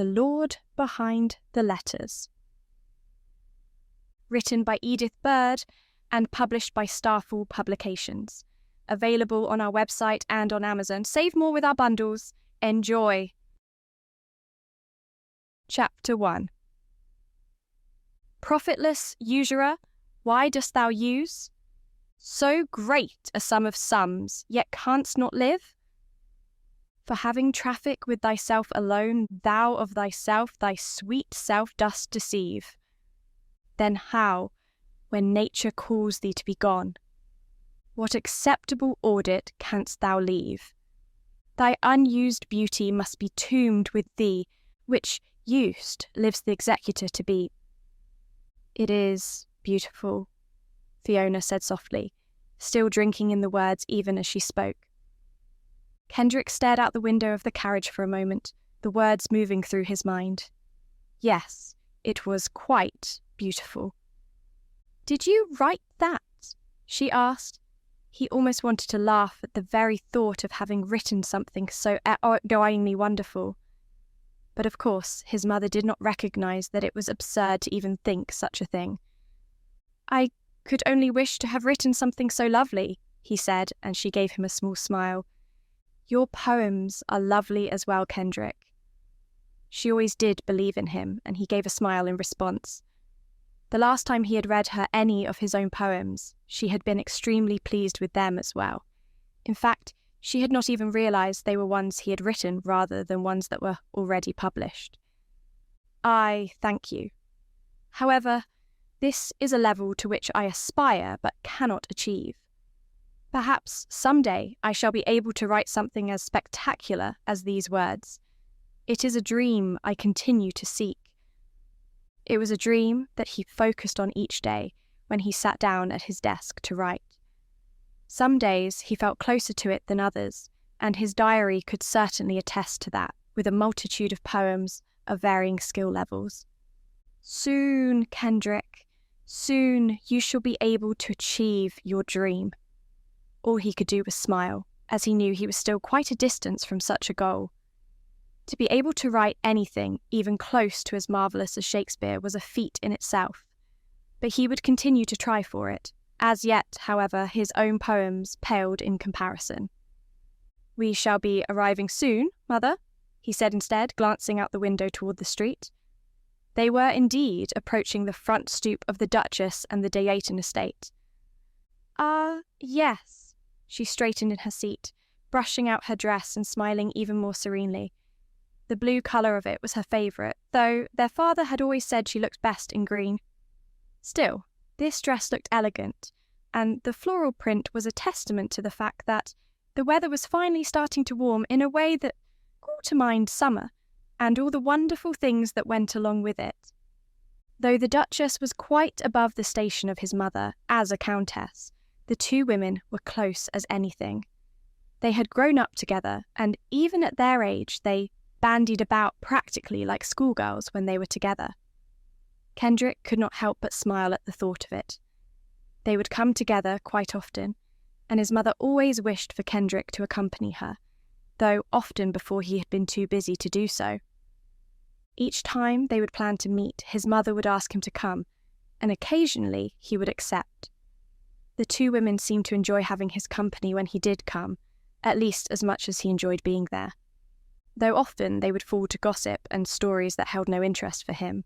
The Lord Behind the Letters. Written by Edith Byrd and published by Starfall Publications. Available on our website and on Amazon. Save more with our bundles. Enjoy. Chapter 1. Profitless usurer, why dost thou use? So great a sum of sums, yet canst not live? For having traffic with thyself alone, thou of thyself thy sweet self dost deceive. Then how, when nature calls thee to be gone, what acceptable audit canst thou leave? Thy unused beauty must be tombed with thee, which, used, lives the executor to be. It is beautiful, Fiona said softly, still drinking in the words even as she spoke. Kendrick stared out the window of the carriage for a moment, the words moving through his mind. Yes, it was quite beautiful. Did you write that? She asked. He almost wanted to laugh at the very thought of having written something so outgoingly wonderful. But of course, his mother did not recognize that it was absurd to even think such a thing. I could only wish to have written something so lovely, he said, and she gave him a small smile. Your poems are lovely as well, Kendrick. She always did believe in him, and he gave a smile in response. The last time he had read her any of his own poems, she had been extremely pleased with them as well. In fact, she had not even realized they were ones he had written rather than ones that were already published. I thank you. However, this is a level to which I aspire but cannot achieve. Perhaps someday I shall be able to write something as spectacular as these words. It is a dream I continue to seek. It was a dream that he focused on each day when he sat down at his desk to write. Some days he felt closer to it than others, and his diary could certainly attest to that, with a multitude of poems of varying skill levels. Soon, Kendrick, soon you shall be able to achieve your dream. All he could do was smile, as he knew he was still quite a distance from such a goal. To be able to write anything, even close to as marvellous as Shakespeare, was a feat in itself. But he would continue to try for it. As yet, however, his own poems paled in comparison. We shall be arriving soon, Mother, he said instead, glancing out the window toward the street. They were indeed approaching the front stoop of the Duchess and the Deighton estate. Yes. She straightened in her seat, brushing out her dress and smiling even more serenely. The blue colour of it was her favourite, though their father had always said she looked best in green. Still, this dress looked elegant, and the floral print was a testament to the fact that the weather was finally starting to warm in a way that called to mind summer, and all the wonderful things that went along with it. Though the Duchess was quite above the station of his mother as a countess, the two women were close as anything. They had grown up together, and even at their age they bandied about practically like schoolgirls when they were together. Kendrick could not help but smile at the thought of it. They would come together quite often, and his mother always wished for Kendrick to accompany her, though often before he had been too busy to do so. Each time they would plan to meet, his mother would ask him to come, and occasionally he would accept. The two women seemed to enjoy having his company when he did come, at least as much as he enjoyed being there, though often they would fall to gossip and stories that held no interest for him.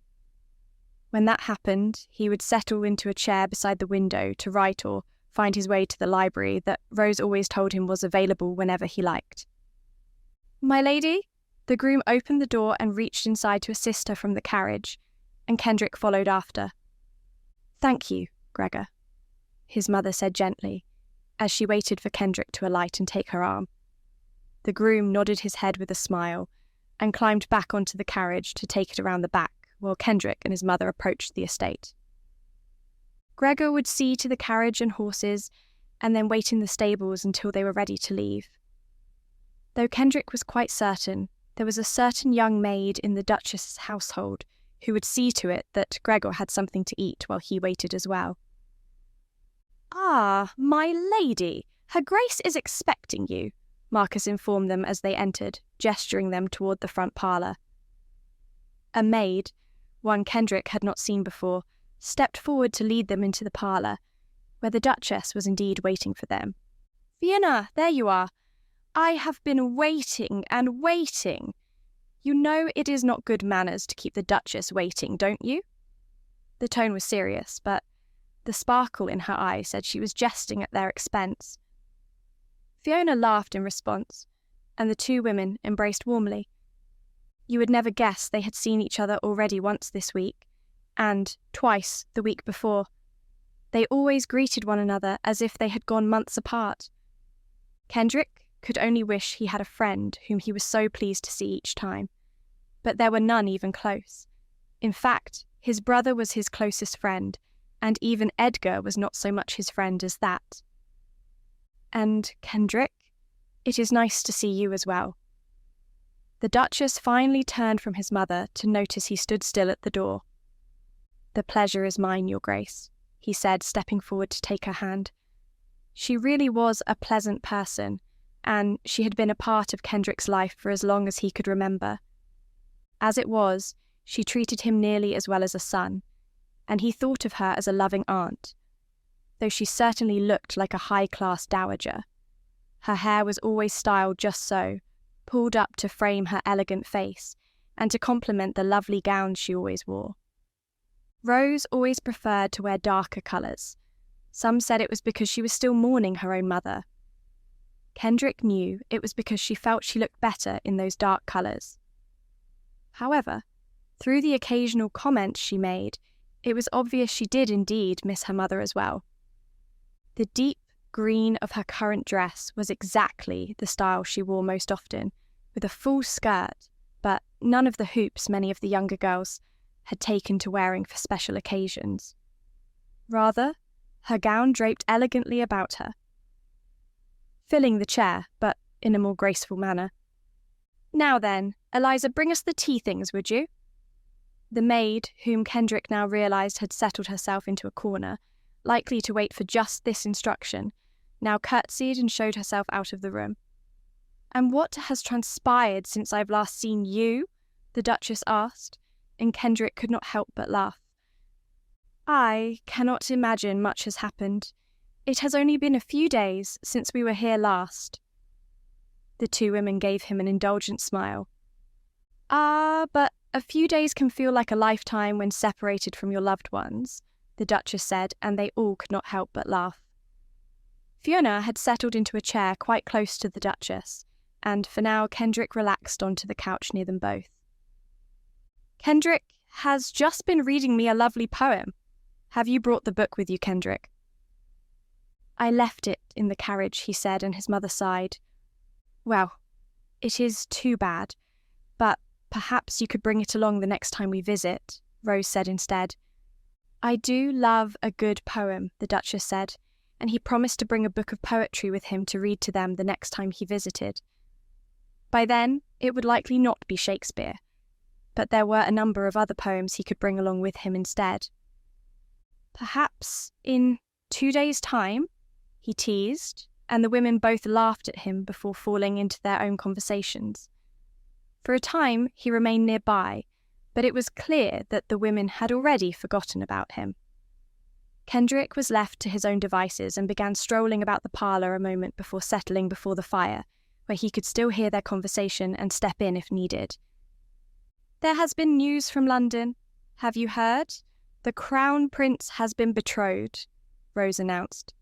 When that happened, he would settle into a chair beside the window to write or find his way to the library that Rose always told him was available whenever he liked. My lady? The groom opened the door and reached inside to assist her from the carriage, and Kendrick followed after. Thank you, Gregor, his mother said gently, as she waited for Kendrick to alight and take her arm. The groom nodded his head with a smile and climbed back onto the carriage to take it around the back while Kendrick and his mother approached the estate. Gregor would see to the carriage and horses and then wait in the stables until they were ready to leave. Though Kendrick was quite certain, there was a certain young maid in the Duchess's household who would see to it that Gregor had something to eat while he waited as well. Ah, my lady, her grace is expecting you, Marcus informed them as they entered, gesturing them toward the front parlour. A maid, one Kendrick had not seen before, stepped forward to lead them into the parlour, where the Duchess was indeed waiting for them. "Fiona, there you are. I have been waiting and waiting. You know it is not good manners to keep the Duchess waiting, don't you?" The tone was serious, but the sparkle in her eye said she was jesting at their expense. Fiona laughed in response, and the two women embraced warmly. You would never guess they had seen each other already once this week, and twice the week before. They always greeted one another as if they had gone months apart. Kendrick could only wish he had a friend whom he was so pleased to see each time, but there were none even close. In fact, his brother was his closest friend, and even Edgar was not so much his friend as that. "And Kendrick, it is nice to see you as well." The Duchess finally turned from his mother to notice he stood still at the door. "The pleasure is mine, Your Grace," he said, stepping forward to take her hand. She really was a pleasant person, and she had been a part of Kendrick's life for as long as he could remember. As it was, she treated him nearly as well as a son, and he thought of her as a loving aunt, though she certainly looked like a high-class dowager. Her hair was always styled just so, pulled up to frame her elegant face, and to complement the lovely gowns she always wore. Rose always preferred to wear darker colours. Some said it was because she was still mourning her own mother. Kendrick knew it was because she felt she looked better in those dark colours. However, through the occasional comments she made, it was obvious she did indeed miss her mother as well. The deep green of her current dress was exactly the style she wore most often, with a full skirt, but none of the hoops many of the younger girls had taken to wearing for special occasions. Rather, her gown draped elegantly about her, filling the chair, but in a more graceful manner. "Now then, Eliza, bring us the tea things, would you?" The maid, whom Kendrick now realised had settled herself into a corner, likely to wait for just this instruction, now curtsied and showed herself out of the room. "And what has transpired since I've last seen you?" the Duchess asked, and Kendrick could not help but laugh. "I cannot imagine much has happened. It has only been a few days since we were here last." The two women gave him an indulgent smile. But a few days can feel like a lifetime when separated from your loved ones," the Duchess said, and they all could not help but laugh. Fiona had settled into a chair quite close to the Duchess, and for now Kendrick relaxed onto the couch near them both. "Kendrick has just been reading me a lovely poem. Have you brought the book with you, Kendrick?" "I left it in the carriage," he said, and his mother sighed. "Well, it is too bad, but perhaps you could bring it along the next time we visit," Rose said instead. "I do love a good poem," the Duchess said, and he promised to bring a book of poetry with him to read to them the next time he visited. By then, it would likely not be Shakespeare, but there were a number of other poems he could bring along with him instead. "Perhaps in 2 days' time," he teased, and the women both laughed at him before falling into their own conversations. For a time, he remained nearby, but it was clear that the women had already forgotten about him. Kendrick was left to his own devices and began strolling about the parlour a moment before settling before the fire, where he could still hear their conversation and step in if needed. "There has been news from London. Have you heard? The Crown Prince has been betrothed," Rose announced.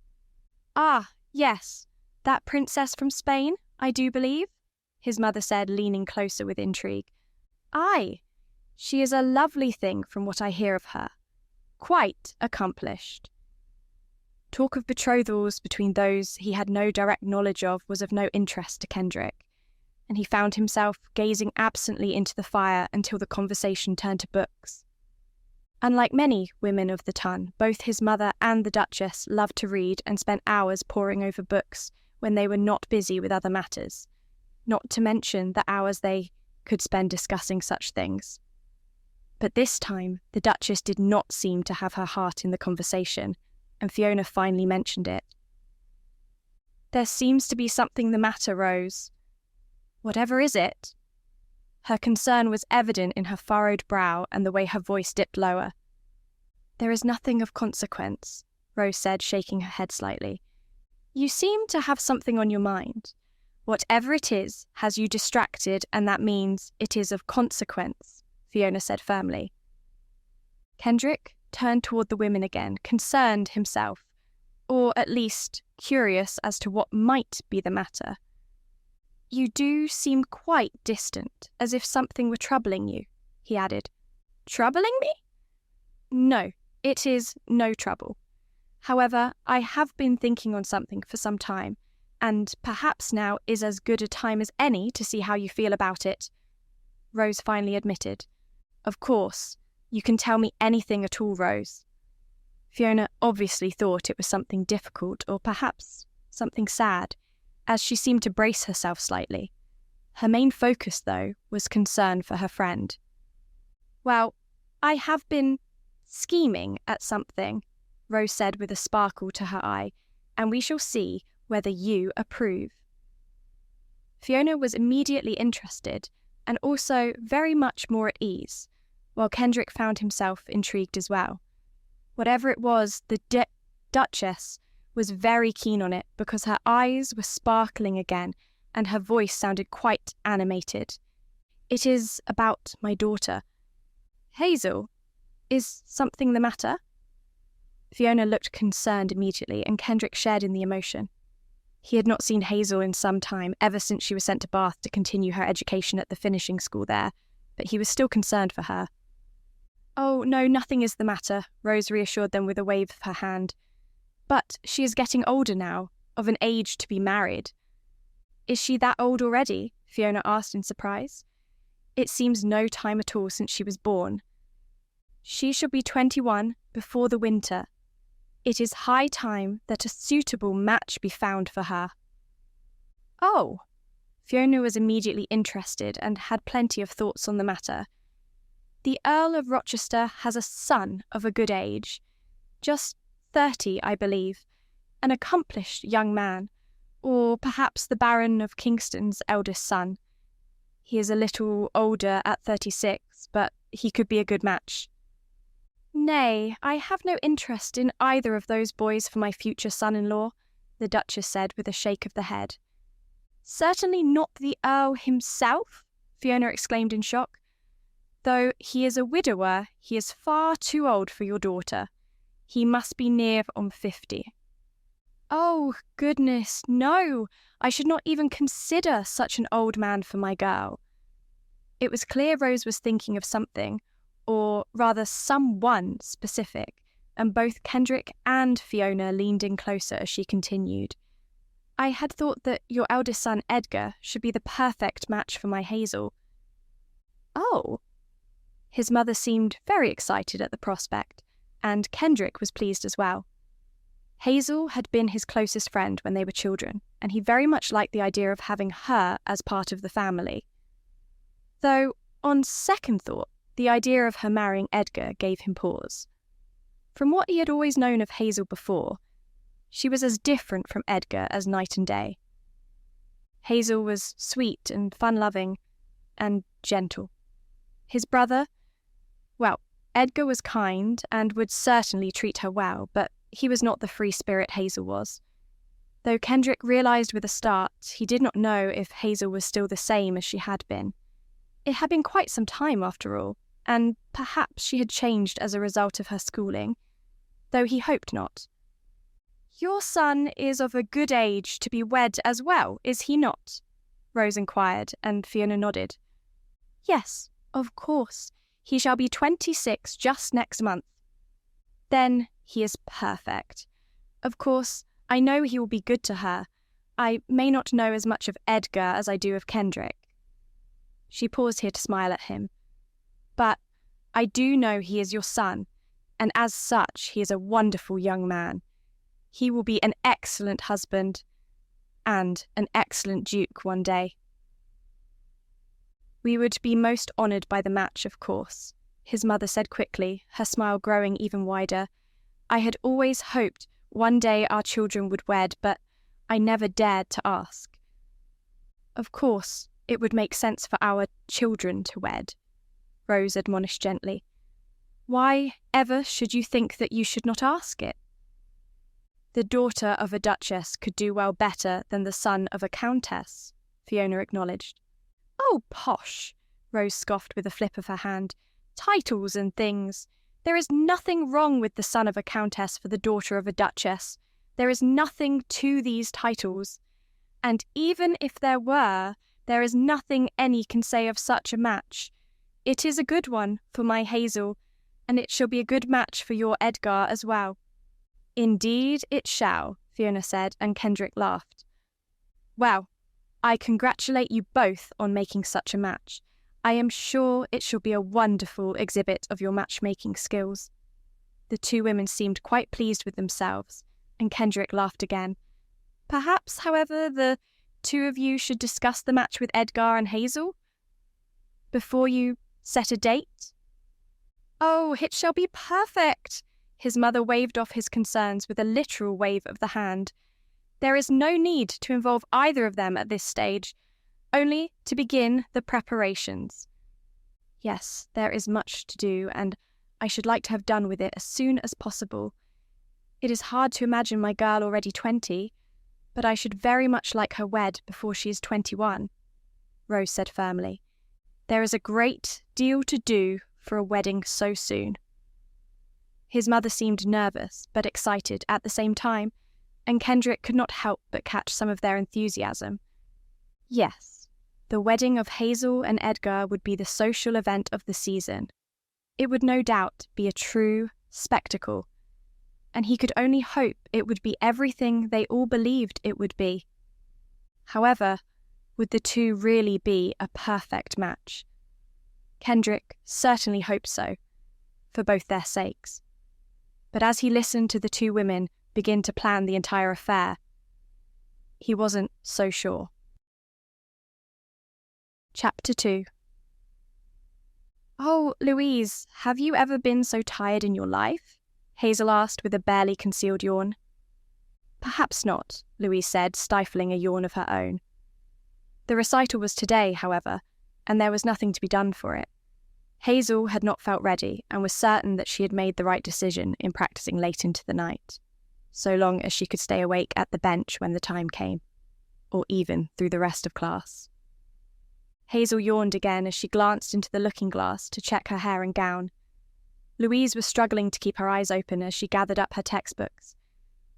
"Ah, yes, that princess from Spain, I do believe," his mother said, leaning closer with intrigue. "Aye, she is a lovely thing from what I hear of her. Quite accomplished." Talk of betrothals between those he had no direct knowledge of was of no interest to Kendrick, and he found himself gazing absently into the fire until the conversation turned to books. Unlike many women of the ton, both his mother and the Duchess loved to read and spent hours poring over books when they were not busy with other matters, not to mention the hours they could spend discussing such things. But this time, the Duchess did not seem to have her heart in the conversation, and Fiona finally mentioned it. "There seems to be something the matter, Rose." "Whatever is it?" Her concern was evident in her furrowed brow and the way her voice dipped lower. "There is nothing of consequence," Rose said, shaking her head slightly. "You seem to have something on your mind. Whatever it is has you distracted, and that means it is of consequence," Fiona said firmly. Kendrick turned toward the women again, concerned himself, or at least curious as to what might be the matter. "You do seem quite distant, as if something were troubling you," he added. "Troubling me?" "No, it is no trouble. However, I have been thinking on something for some time, and perhaps now is as good a time as any to see how you feel about it," Rose finally admitted. "Of course, you can tell me anything at all, Rose." Fiona obviously thought it was something difficult, or perhaps something sad, as she seemed to brace herself slightly. Her main focus, though, was concern for her friend. "Well, I have been scheming at something," Rose said with a sparkle to her eye, "and we shall see whether you approve." Fiona was immediately interested, and also very much more at ease, while Kendrick found himself intrigued as well. Whatever it was, the Duchess was very keen on it because her eyes were sparkling again and her voice sounded quite animated. "It is about my daughter. Hazel, is something the matter?" Fiona looked concerned immediately, and Kendrick shared in the emotion. He had not seen Hazel in some time, ever since she was sent to Bath to continue her education at the finishing school there, but he was still concerned for her. "Oh, no, nothing is the matter," Rose reassured them with a wave of her hand. "But she is getting older now, of an age to be married." "Is she that old already?" Fiona asked in surprise. "It seems no time at all since she was born." "She shall be 21 before the winter. It is high time that a suitable match be found for her." "Oh!" Fiona was immediately interested and had plenty of thoughts on the matter. "The Earl of Rochester has a son of a good age, just 30, I believe, an accomplished young man, or perhaps the Baron of Kingston's eldest son. He is a little older at 36, but he could be a good match." "Nay, I have no interest in either of those boys for my future son-in-law," the Duchess said with a shake of the head. "Certainly not the Earl himself," Fiona exclaimed in shock. "Though he is a widower, he is far too old for your daughter. He must be near on 50. "Oh, goodness, no! I should not even consider such an old man for my girl." It was clear Rose was thinking of something, or rather someone specific, and both Kendrick and Fiona leaned in closer as she continued. "I had thought that your eldest son Edgar should be the perfect match for my Hazel." "Oh!" His mother seemed very excited at the prospect, and Kendrick was pleased as well. Hazel had been his closest friend when they were children, and he very much liked the idea of having her as part of the family. Though, on second thought, the idea of her marrying Edgar gave him pause. From what he had always known of Hazel before, she was as different from Edgar as night and day. Hazel was sweet and fun-loving and gentle. His brother, well, Edgar was kind and would certainly treat her well, but he was not the free spirit Hazel was. Though Kendrick realised with a start, he did not know if Hazel was still the same as she had been. It had been quite some time after all, and perhaps she had changed as a result of her schooling, though he hoped not. "Your son is of a good age to be wed as well, is he not?" Rose inquired, and Fiona nodded. "Yes, of course. He shall be 26 just next month." "Then he is perfect. Of course, I know he will be good to her. I may not know as much of Edgar as I do of Kendrick." She paused here to smile at him. "But I do know he is your son, and as such he is a wonderful young man. He will be an excellent husband and an excellent duke one day." "We would be most honoured by the match, of course," his mother said quickly, her smile growing even wider. "I had always hoped one day our children would wed, but I never dared to ask." "Of course, it would make sense for our children to wed, Rose admonished gently. Why ever should you think that you should not ask it? The daughter of a duchess could do well better than the son of a countess, Fiona acknowledged. Oh, posh, Rose scoffed with a flip of her hand. Titles and things. There is nothing wrong with the son of a countess for the daughter of a duchess. There is nothing to these titles. And even if there were, there is nothing any can say of such a match. It is a good one for my Hazel, and it shall be a good match for your Edgar as well. Indeed it shall, Fiona said, and Kendrick laughed. Well, I congratulate you both on making such a match. I am sure it shall be a wonderful exhibit of your matchmaking skills. The two women seemed quite pleased with themselves, and Kendrick laughed again. Perhaps, however, the two of you should discuss the match with Edgar and Hazel before you set a date? Oh, it shall be perfect! His mother waved off his concerns with a literal wave of the hand. There is no need to involve either of them at this stage, only to begin the preparations. Yes, there is much to do, and I should like to have done with it as soon as possible. It is hard to imagine my girl already 20, but I should very much like her wed before she is 21, Rose said firmly. There is a great deal to do for a wedding so soon. His mother seemed nervous but excited at the same time, and Kendrick could not help but catch some of their enthusiasm. Yes, the wedding of Hazel and Edgar would be the social event of the season. It would no doubt be a true spectacle, and he could only hope it would be everything they all believed it would be. However, would the two really be a perfect match? Kendrick certainly hoped so, for both their sakes. But as he listened to the two women begin to plan the entire affair, he wasn't so sure. Chapter 2. Oh, Louise, have you ever been so tired in your life? Hazel asked with a barely concealed yawn. Perhaps not, Louise said, stifling a yawn of her own. The recital was today, however, and there was nothing to be done for it. Hazel had not felt ready and was certain that she had made the right decision in practicing late into the night, so long as she could stay awake at the bench when the time came, or even through the rest of class. Hazel yawned again as she glanced into the looking-glass to check her hair and gown. Louise was struggling to keep her eyes open as she gathered up her textbooks.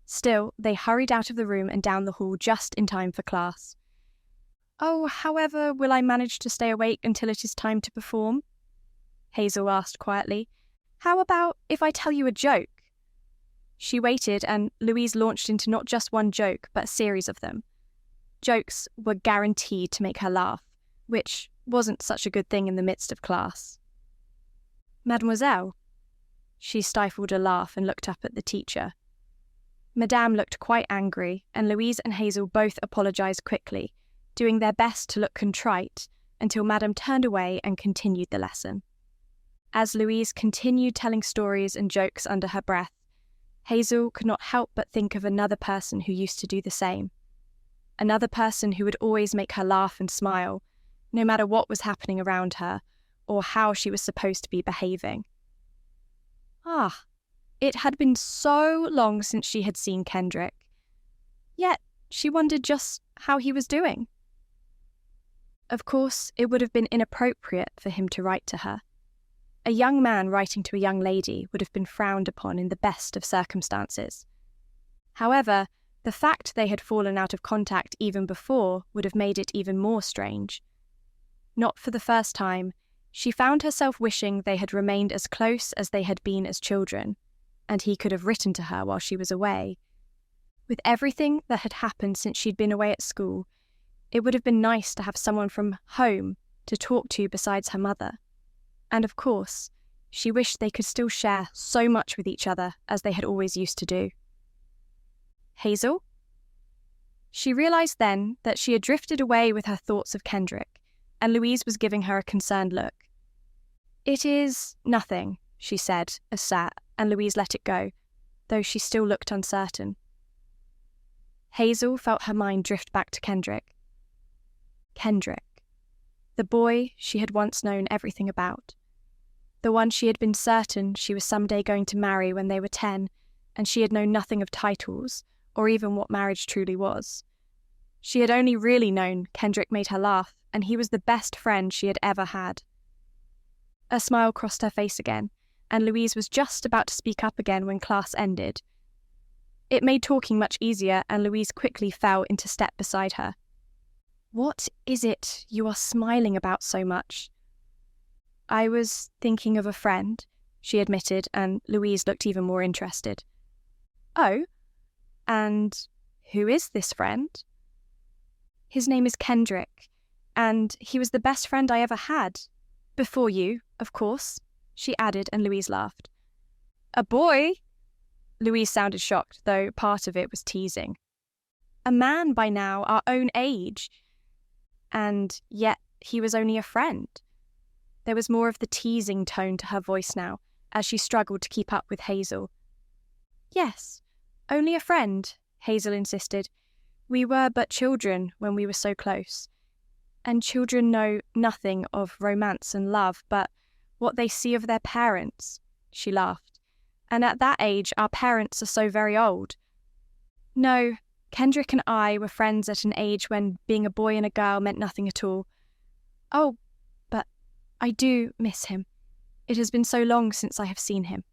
Still, they hurried out of the room and down the hall just in time for class. Oh, however, will I manage to stay awake until it is time to perform? Hazel asked quietly. How about if I tell you a joke? She waited, and Louise launched into not just one joke, but a series of them. Jokes were guaranteed to make her laugh, which wasn't such a good thing in the midst of class. Mademoiselle? She stifled a laugh and looked up at the teacher. Madame looked quite angry, and Louise and Hazel both apologised quickly, doing their best to look contrite, until Madame turned away and continued the lesson. As Louise continued telling stories and jokes under her breath, Hazel could not help but think of another person who used to do the same. Another person who would always make her laugh and smile, no matter what was happening around her, or how she was supposed to be behaving. It had been so long since she had seen Kendrick. Yet she wondered just how he was doing. Of course, it would have been inappropriate for him to write to her. A young man writing to a young lady would have been frowned upon in the best of circumstances. However, the fact they had fallen out of contact even before would have made it even more strange. Not for the first time, she found herself wishing they had remained as close as they had been as children, and he could have written to her while she was away. With everything that had happened since she'd been away at school, it would have been nice to have someone from home to talk to besides her mother. And of course, she wished they could still share so much with each other as they had always used to do. Hazel? She realised then that she had drifted away with her thoughts of Kendrick, and Louise was giving her a concerned look. It is nothing, she said, as sat, and Louise let it go, though she still looked uncertain. Hazel felt her mind drift back to Kendrick. Kendrick. the boy she had once known everything about. The one she had been certain she was someday going to marry when they were 10, and she had known nothing of titles, or even what marriage truly was. She had only really known Kendrick made her laugh, and he was the best friend she had ever had. A smile crossed her face again, and Louise was just about to speak up again when class ended. It made talking much easier, and Louise quickly fell into step beside her. "What is it you are smiling about so much?" "I was thinking of a friend," she admitted, and Louise looked even more interested. "Oh, and who is this friend?" "His name is Kendrick, and he was the best friend I ever had. Before you, of course," she added, and Louise laughed. "A boy?" Louise sounded shocked, though part of it was teasing. "A man by now, our own age. And yet he was only a friend." There was more of the teasing tone to her voice now, as she struggled to keep up with Hazel. "Yes, only a friend," Hazel insisted. "We were but children when we were so close. And children know nothing of romance and love but what they see of their parents," she laughed. "And at that age, our parents are so very old. No, Kendrick and I were friends at an age when being a boy and a girl meant nothing at all. Oh, but I do miss him. It has been so long since I have seen him,"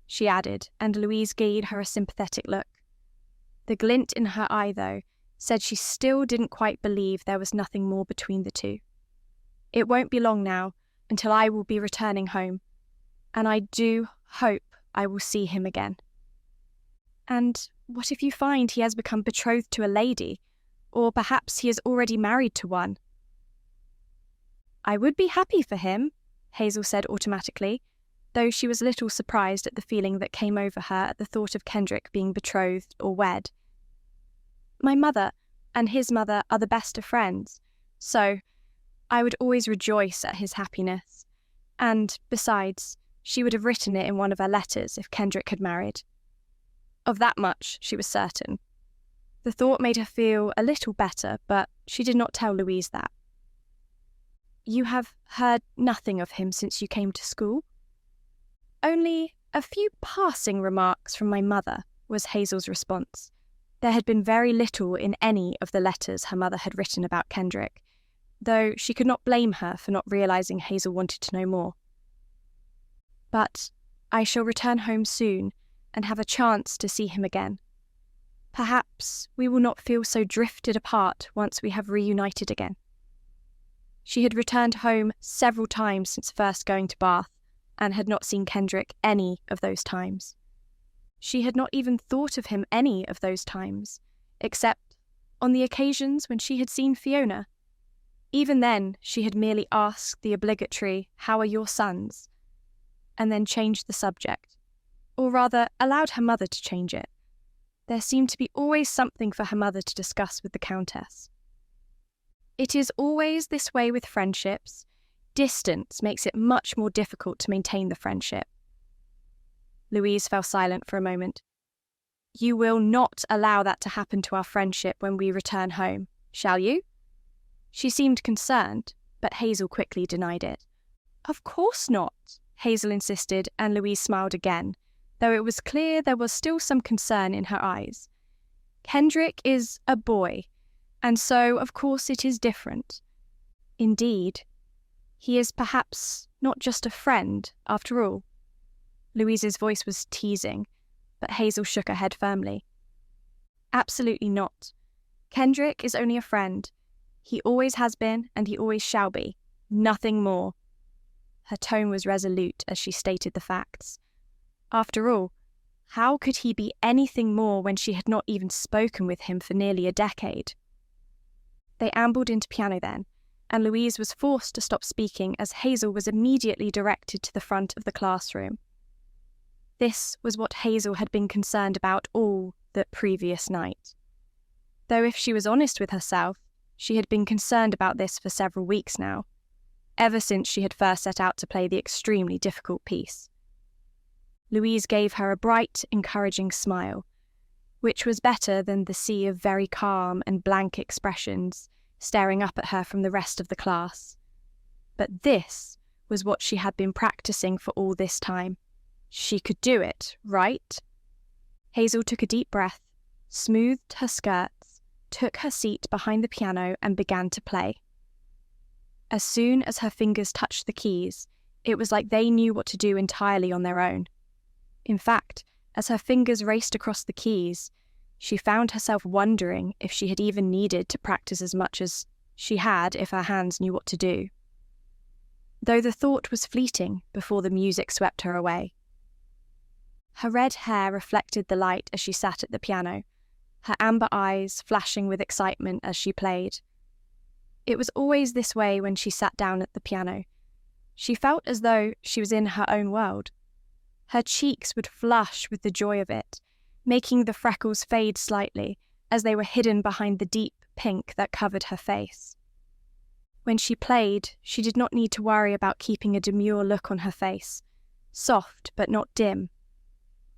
she added, and Louise gave her a sympathetic look. The glint in her eye, though, said she still didn't quite believe there was nothing more between the two. "It won't be long now until I will be returning home, and I do hope I will see him again." "And what if you find he has become betrothed to a lady, or perhaps he is already married to one?" "I would be happy for him," Hazel said automatically, though she was a little surprised at the feeling that came over her at the thought of Kendrick being betrothed or wed. "My mother and his mother are the best of friends, so I would always rejoice at his happiness. And besides, she would have written it in one of her letters if Kendrick had married." Of that much she was certain. The thought made her feel a little better, but she did not tell Louise that. "You have heard nothing of him since you came to school?" "Only a few passing remarks from my mother," was Hazel's response. There had been very little in any of the letters her mother had written about Kendrick, though she could not blame her for not realising Hazel wanted to know more. "But I shall return home soon and have a chance to see him again. Perhaps we will not feel so drifted apart once we have reunited again." She had returned home several times since first going to Bath, and had not seen Kendrick any of those times. She had not even thought of him any of those times, except on the occasions when she had seen Fiona. Even then, she had merely asked the obligatory, "How are your sons?" and then changed the subject, or rather allowed her mother to change it. There seemed to be always something for her mother to discuss with the Countess. It is always this way with friendships. Distance makes it much more difficult to maintain the friendship. Louise fell silent for a moment. "You will not allow that to happen to our friendship when we return home, shall you?" She seemed concerned, but Hazel quickly denied it. "Of course not," Hazel insisted, and Louise smiled again, though it was clear there was still some concern in her eyes. "Kendrick is a boy, and so, of course, it is different. Indeed, he is perhaps not just a friend, after all." Louise's voice was teasing, but Hazel shook her head firmly. "Absolutely not. Kendrick is only a friend. He always has been, and he always shall be. Nothing more." Her tone was resolute as she stated the facts. After all, how could he be anything more when she had not even spoken with him for nearly a decade? They ambled into piano then, and Louise was forced to stop speaking as Hazel was immediately directed to the front of the classroom. This was what Hazel had been concerned about all the previous night. Though if she was honest with herself, she had been concerned about this for several weeks now, ever since she had first set out to play the extremely difficult piece. Louise gave her a bright, encouraging smile, which was better than the sea of very calm and blank expressions staring up at her from the rest of the class. But this was what she had been practicing for all this time. She could do it, right? Hazel took a deep breath, smoothed her skirts, took her seat behind the piano and began to play. As soon as her fingers touched the keys, it was like they knew what to do entirely on their own. In fact, as her fingers raced across the keys, she found herself wondering if she had even needed to practice as much as she had if her hands knew what to do. Though the thought was fleeting before the music swept her away. Her red hair reflected the light as she sat at the piano, her amber eyes flashing with excitement as she played. It was always this way when she sat down at the piano. She felt as though she was in her own world. Her cheeks would flush with the joy of it, making the freckles fade slightly as they were hidden behind the deep pink that covered her face. When she played, she did not need to worry about keeping a demure look on her face, soft but not dim,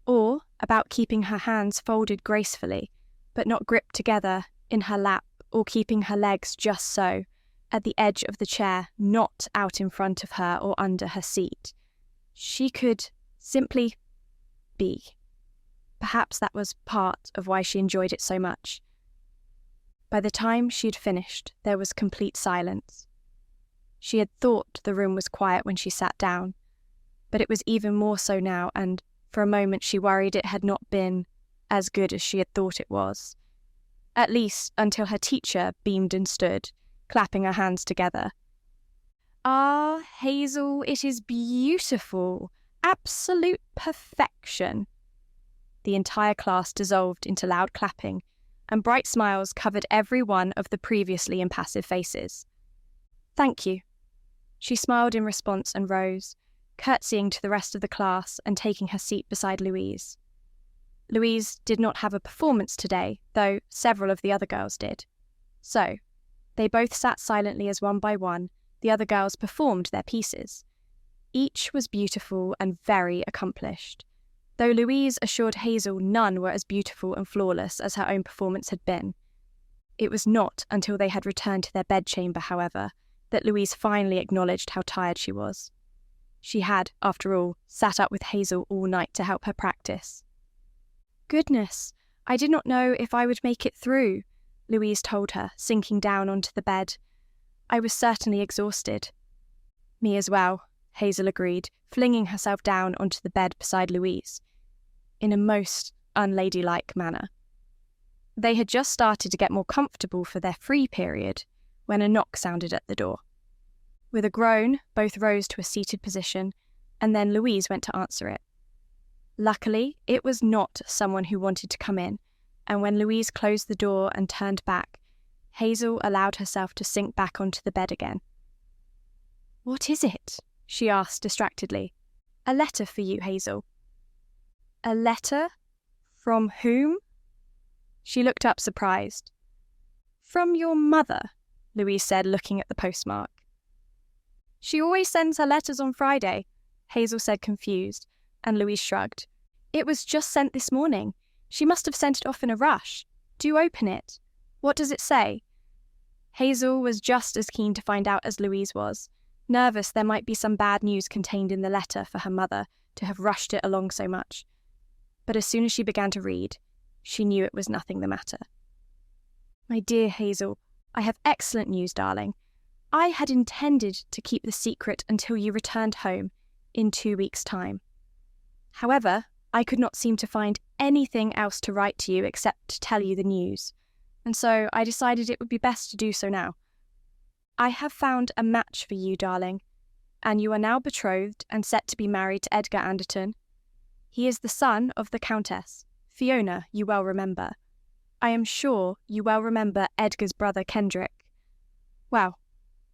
or about keeping her hands folded gracefully, but not gripped together in her lap, or keeping her legs just so, at the edge of the chair, not out in front of her or under her seat. She could simply be. Perhaps that was part of why she enjoyed it so much. By the time she had finished, there was complete silence. She had thought the room was quiet when she sat down, but it was even more so now, and for a moment she worried it had not been as good as she had thought it was. At least until her teacher beamed and stood, clapping her hands together. "Ah, Hazel, it is beautiful. Absolute perfection." The entire class dissolved into loud clapping, and bright smiles covered every one of the previously impassive faces. "Thank you." She smiled in response and rose, curtsying to the rest of the class and taking her seat beside Louise. Louise did not have a performance today, though several of the other girls did. So, they both sat silently as one by one, the other girls performed their pieces. Each was beautiful and very accomplished, though Louise assured Hazel none were as beautiful and flawless as her own performance had been. It was not until they had returned to their bedchamber, however, that Louise finally acknowledged how tired she was. She had, after all, sat up with Hazel all night to help her practice. "Goodness, I did not know if I would make it through," Louise told her, sinking down onto the bed. "I was certainly exhausted." "Me as well," Hazel agreed, flinging herself down onto the bed beside Louise, in a most unladylike manner. They had just started to get more comfortable for their free period when a knock sounded at the door. With a groan, both rose to a seated position, and then Louise went to answer it. Luckily, it was not someone who wanted to come in, and when Louise closed the door and turned back, Hazel allowed herself to sink back onto the bed again. "What is it?" she asked distractedly. "A letter for you, Hazel." "A letter? From whom?" She looked up surprised. "From your mother," Louise said, looking at the postmark. "She always sends her letters on Friday," Hazel said, confused, and Louise shrugged. "It was just sent this morning. She must have sent it off in a rush. Do open it. What does it say?" Hazel was just as keen to find out as Louise was, nervous there might be some bad news contained in the letter for her mother to have rushed it along so much. But as soon as she began to read, she knew it was nothing the matter. "My dear Hazel, I have excellent news, darling. I had intended to keep the secret until you returned home in 2 weeks' time. However, I could not seem to find anything else to write to you except to tell you the news, and so I decided it would be best to do so now. I have found a match for you, darling, and you are now betrothed and set to be married to Edgar Anderton. He is the son of the Countess, Fiona, you well remember. I am sure you well remember Edgar's brother Kendrick. Well,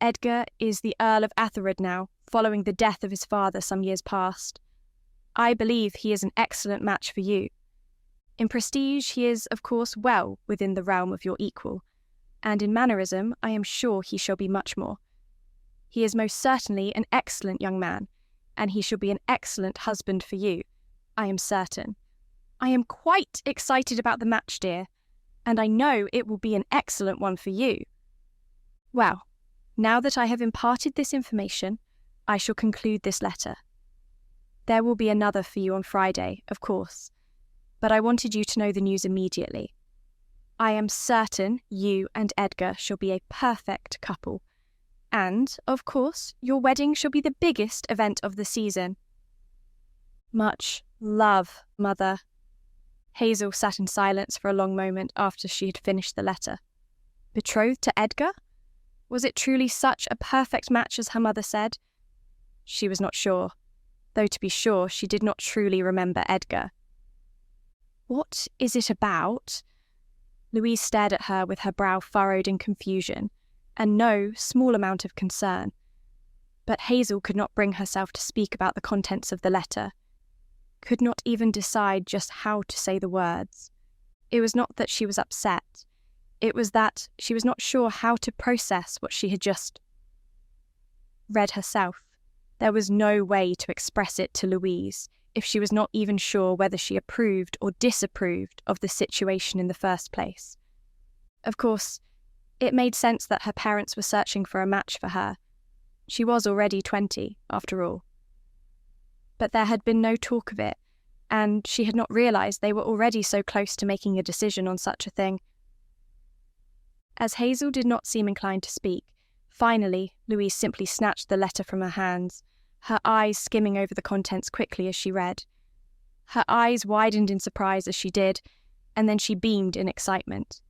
Edgar is the Earl of Atherwood now, following the death of his father some years past. I believe he is an excellent match for you. In prestige, he is, of course, well within the realm of your equal, and in mannerism, I am sure he shall be much more. He is most certainly an excellent young man, and he shall be an excellent husband for you, I am certain. I am quite excited about the match, dear, and I know it will be an excellent one for you. Well, Now that I have imparted this information, I shall conclude this letter. There will be another for you on Friday, of course, but I wanted you to know the news immediately. I am certain you and Edgar shall be a perfect couple, and, of course, your wedding shall be the biggest event of the season. Much love, Mother. Hazel sat in silence for a long moment after she had finished the letter. Betrothed to Edgar? Was it truly such a perfect match as her mother said? She was not sure, though to be sure she did not truly remember Edgar. What is it about? Louise stared at her with her brow furrowed in confusion, and no small amount of concern. But Hazel could not bring herself to speak about the contents of the letter, could not even decide just how to say the words. It was not that she was upset, it was that she was not sure how to process what she had just read herself. There was no way to express it to Louise if she was not even sure whether she approved or disapproved of the situation in the first place. Of course, it made sense that her parents were searching for a match for her. She was already 20, after all. But there had been no talk of it, and she had not realised they were already so close to making a decision on such a thing. As Hazel did not seem inclined to speak, finally Louise simply snatched the letter from her hands, her eyes skimming over the contents quickly as she read. Her eyes widened in surprise as she did, and then she beamed in excitement.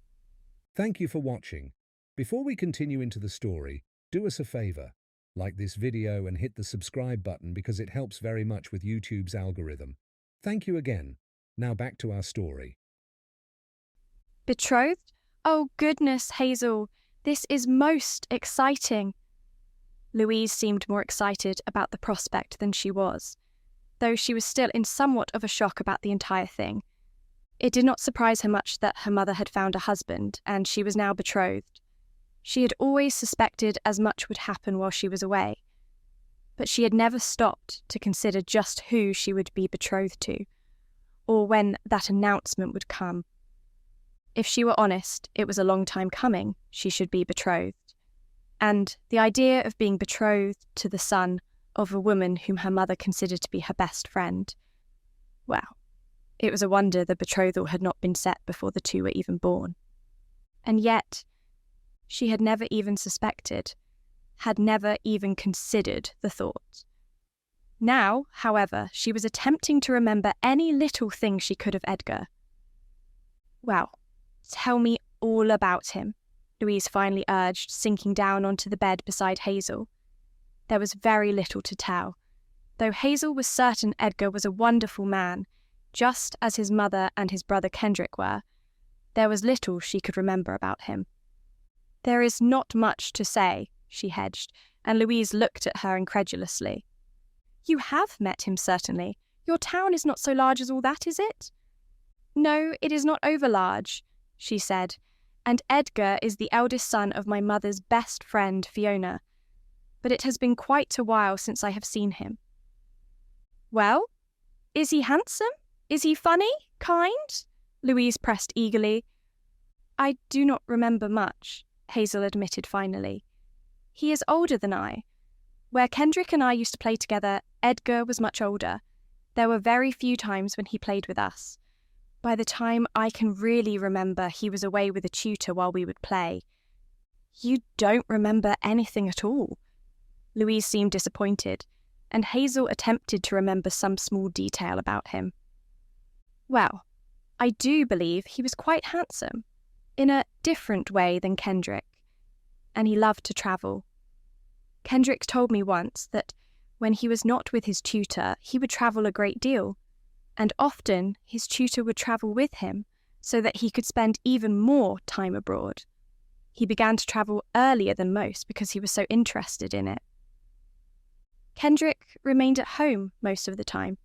Thank you for watching. Before we continue into the story, do us a favour. Like this video and hit the subscribe button because it helps very much with YouTube's algorithm. Thank you again. Now back to our story. Betrothed? Oh goodness, Hazel, this is most exciting. Louise seemed more excited about the prospect than she was, though she was still in somewhat of a shock about the entire thing. It did not surprise her much that her mother had found a husband, and she was now betrothed. She had always suspected as much would happen while she was away, but she had never stopped to consider just who she would be betrothed to, or when that announcement would come. If she were honest, it was a long time coming she should be betrothed, and the idea of being betrothed to the son of a woman whom her mother considered to be her best friend, well, it was a wonder the betrothal had not been set before the two were even born. And yet, she had never even suspected, had never even considered the thought. Now, however, she was attempting to remember any little thing she could of Edgar. Well, tell me all about him, Louise finally urged, sinking down onto the bed beside Hazel. There was very little to tell, though Hazel was certain Edgar was a wonderful man, just as his mother and his brother Kendrick were. There was little she could remember about him. There is not much to say, she hedged, and Louise looked at her incredulously. You have met him, certainly. Your town is not so large as all that, is it? No, it is not over large, she said, and Edgar is the eldest son of my mother's best friend, Fiona, but it has been quite a while since I have seen him. Well, is he handsome? Is he funny? Kind? Louise pressed eagerly. I do not remember much, Hazel admitted finally. He is older than I. Where Kendrick and I used to play together, Edgar was much older. There were very few times when he played with us. By the time I can really remember, he was away with a tutor while we would play. You don't remember anything at all? Louise seemed disappointed, and Hazel attempted to remember some small detail about him. Well, I do believe he was quite handsome, in a different way than Kendrick, and he loved to travel. Kendrick told me once that when he was not with his tutor, he would travel a great deal, and often his tutor would travel with him so that he could spend even more time abroad. He began to travel earlier than most because he was so interested in it. Kendrick remained at home most of the time.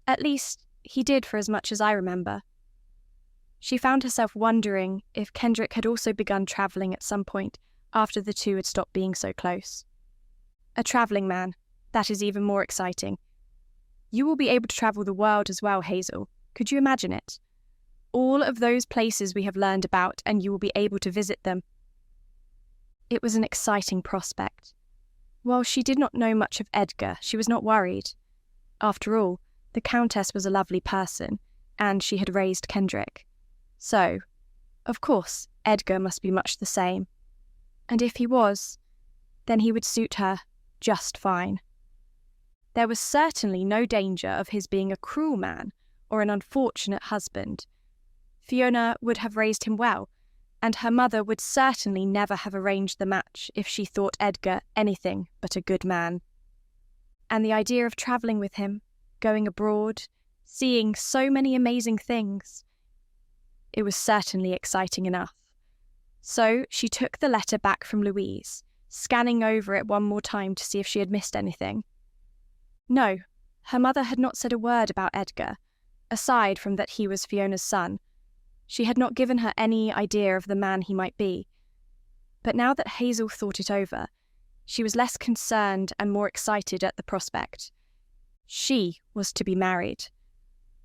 At least, he did for as much as I remember. She found herself wondering if Kendrick had also begun travelling at some point after the two had stopped being so close. A travelling man, that is even more exciting. You will be able to travel the world as well, Hazel. Could you imagine it? All of those places we have learned about, and you will be able to visit them. It was an exciting prospect. While she did not know much of Edgar, she was not worried. After all, the Countess was a lovely person, and she had raised Kendrick. So, of course, Edgar must be much the same. And if he was, then he would suit her just fine. There was certainly no danger of his being a cruel man or an unfortunate husband. Fiona would have raised him well, and her mother would certainly never have arranged the match if she thought Edgar anything but a good man. And the idea of travelling with him, going abroad, seeing so many amazing things, it was certainly exciting enough. So she took the letter back from Louise, scanning over it one more time to see if she had missed anything. No, her mother had not said a word about Edgar, aside from that he was Fiona's son. She had not given her any idea of the man he might be. But now that Hazel thought it over, she was less concerned and more excited at the prospect. She was to be married.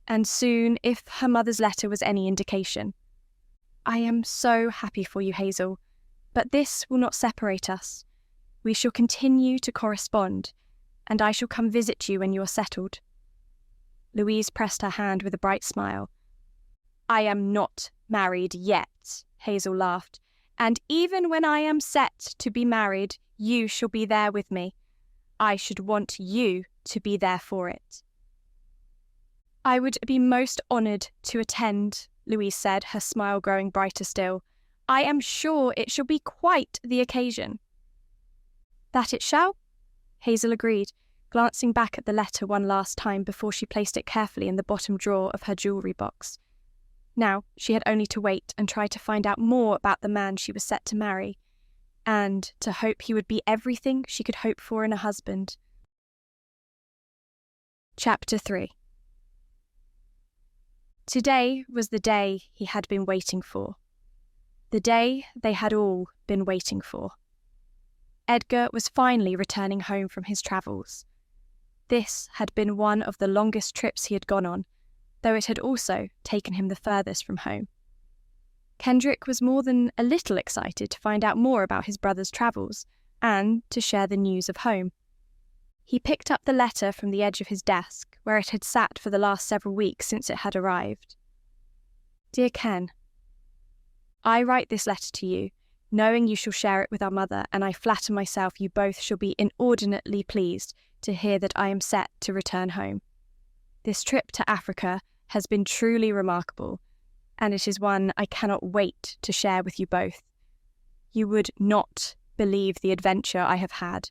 And soon, if her mother's letter was any indication. I am so happy for you, Hazel, but this will not separate us. We shall continue to correspond, and I shall come visit you when you are settled. Louise pressed her hand with a bright smile. I am not married yet, Hazel laughed, and even when I am set to be married, you shall be there with me. I should want you to be there for it. I would be most honoured to attend, Louise said, her smile growing brighter still. I am sure it shall be quite the occasion. That it shall, Hazel agreed, glancing back at the letter one last time before she placed it carefully in the bottom drawer of her jewellery box. Now she had only to wait and try to find out more about the man she was set to marry, and to hope he would be everything she could hope for in a husband. Chapter 3. Today was the day he had been waiting for. The day they had all been waiting for. Edgar was finally returning home from his travels. This had been one of the longest trips he had gone on, though it had also taken him the furthest from home. Kendrick was more than a little excited to find out more about his brother's travels and to share the news of home. He picked up the letter from the edge of his desk, where it had sat for the last several weeks since it had arrived. Dear Ken, I write this letter to you, knowing you shall share it with our mother, and I flatter myself you both shall be inordinately pleased to hear that I am set to return home. This trip to Africa has been truly remarkable, and it is one I cannot wait to share with you both. You would not believe the adventure I have had.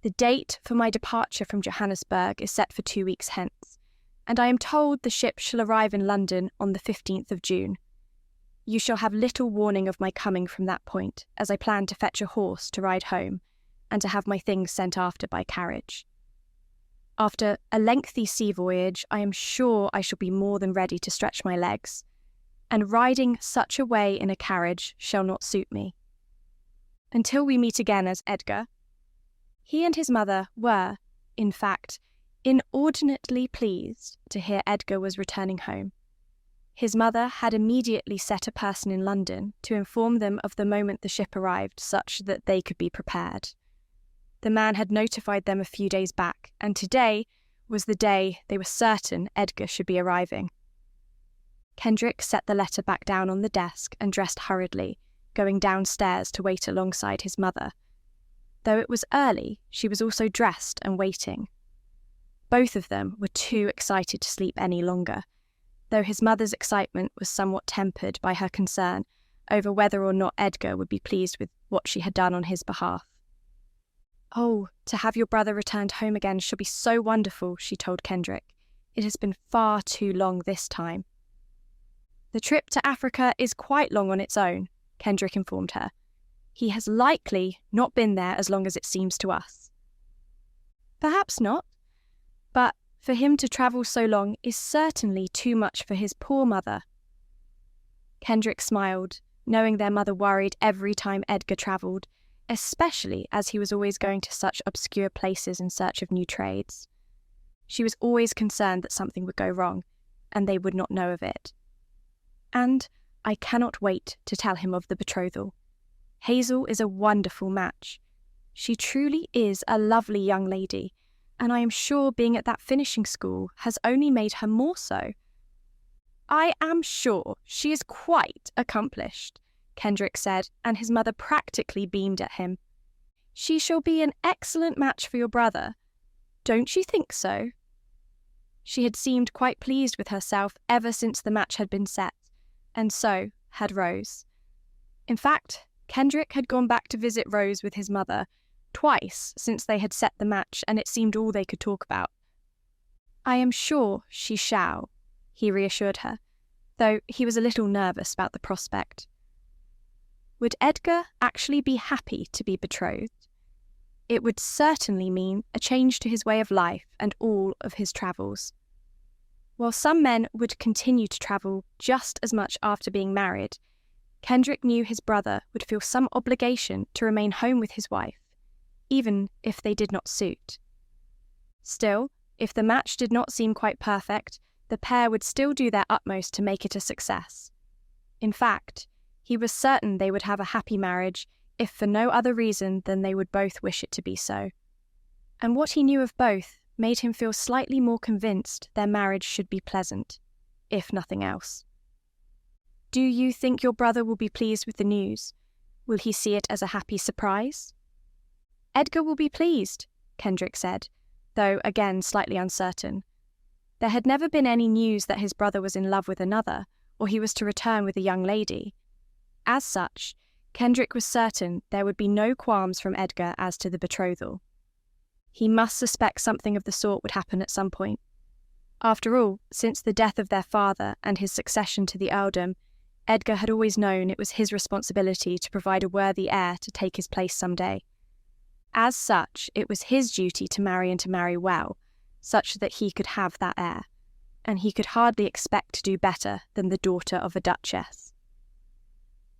The date for my departure from Johannesburg is set for 2 weeks hence, and I am told the ship shall arrive in London on the 15th of June. You shall have little warning of my coming from that point, as I plan to fetch a horse to ride home, and to have my things sent after by carriage. After a lengthy sea voyage, I am sure I shall be more than ready to stretch my legs, and riding such a way in a carriage shall not suit me. Until we meet again as Edgar. He and his mother were, in fact, inordinately pleased to hear Edgar was returning home. His mother had immediately set a person in London to inform them of the moment the ship arrived, such that they could be prepared. The man had notified them a few days back, and today was the day they were certain Edgar should be arriving. Kendrick set the letter back down on the desk and dressed hurriedly, going downstairs to wait alongside his mother. Though it was early, she was also dressed and waiting. Both of them were too excited to sleep any longer, though his mother's excitement was somewhat tempered by her concern over whether or not Edgar would be pleased with what she had done on his behalf. Oh, to have your brother returned home again shall be so wonderful, she told Kendrick. It has been far too long this time. The trip to Africa is quite long on its own, Kendrick informed her. He has likely not been there as long as it seems to us. Perhaps not, but for him to travel so long is certainly too much for his poor mother. Kendrick smiled, knowing their mother worried every time Edgar travelled, especially as he was always going to such obscure places in search of new trades. She was always concerned that something would go wrong, and they would not know of it. And I cannot wait to tell him of the betrothal. Hazel is a wonderful match. She truly is a lovely young lady, and I am sure being at that finishing school has only made her more so. I am sure she is quite accomplished, Kendrick said, and his mother practically beamed at him. She shall be an excellent match for your brother. Don't you think so? She had seemed quite pleased with herself ever since the match had been set, and so had Rose. In fact, Kendrick had gone back to visit Rose with his mother twice since they had set the match, and it seemed all they could talk about. I am sure she shall, he reassured her, though he was a little nervous about the prospect. Would Edgar actually be happy to be betrothed? It would certainly mean a change to his way of life and all of his travels. While some men would continue to travel just as much after being married, Kendrick knew his brother would feel some obligation to remain home with his wife, even if they did not suit. Still, if the match did not seem quite perfect, the pair would still do their utmost to make it a success. In fact, he was certain they would have a happy marriage, if for no other reason than they would both wish it to be so. And what he knew of both made him feel slightly more convinced their marriage should be pleasant, if nothing else. Do you think your brother will be pleased with the news? Will he see it as a happy surprise? Edgar will be pleased, Kendrick said, though again slightly uncertain. There had never been any news that his brother was in love with another, or he was to return with a young lady. As such, Kendrick was certain there would be no qualms from Edgar as to the betrothal. He must suspect something of the sort would happen at some point. After all, since the death of their father and his succession to the earldom, Edgar had always known it was his responsibility to provide a worthy heir to take his place some day. As such, it was his duty to marry and to marry well, such that he could have that heir, and he could hardly expect to do better than the daughter of a duchess.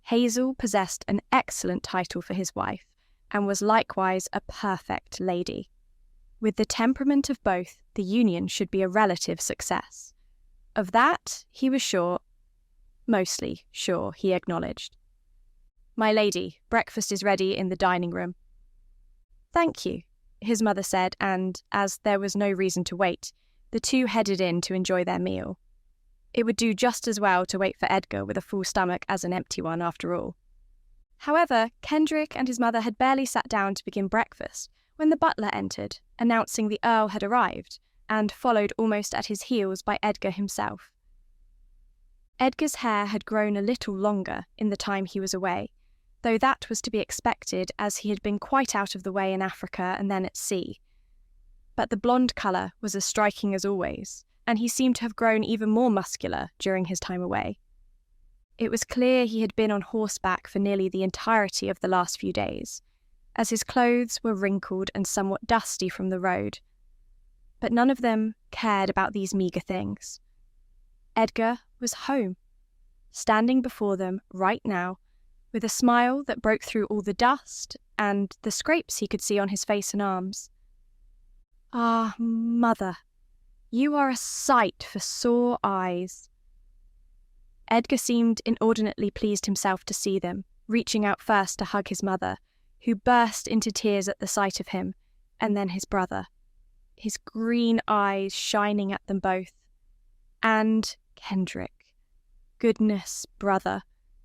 Hazel possessed an excellent title for his wife, and was likewise a perfect lady. With the temperament of both, the union should be a relative success. Of that, he was sure, mostly sure, he acknowledged. My lady, breakfast is ready in the dining room. Thank you, his mother said, and, as there was no reason to wait, the two headed in to enjoy their meal. It would do just as well to wait for Edgar with a full stomach as an empty one, after all. However, Kendrick and his mother had barely sat down to begin breakfast when the butler entered, announcing the Earl had arrived, and followed almost at his heels by Edgar himself. Edgar's hair had grown a little longer in the time he was away, though that was to be expected as he had been quite out of the way in Africa and then at sea. But the blonde colour was as striking as always, and he seemed to have grown even more muscular during his time away. It was clear he had been on horseback for nearly the entirety of the last few days, as his clothes were wrinkled and somewhat dusty from the road. But none of them cared about these meagre things. Edgar was home, standing before them right now, with a smile that broke through all the dust and the scrapes he could see on his face and arms. Ah, mother, you are a sight for sore eyes. Edgar seemed inordinately pleased himself to see them, reaching out first to hug his mother, who burst into tears at the sight of him, and then his brother, his green eyes shining at them both. And Kendrick. Goodness, brother,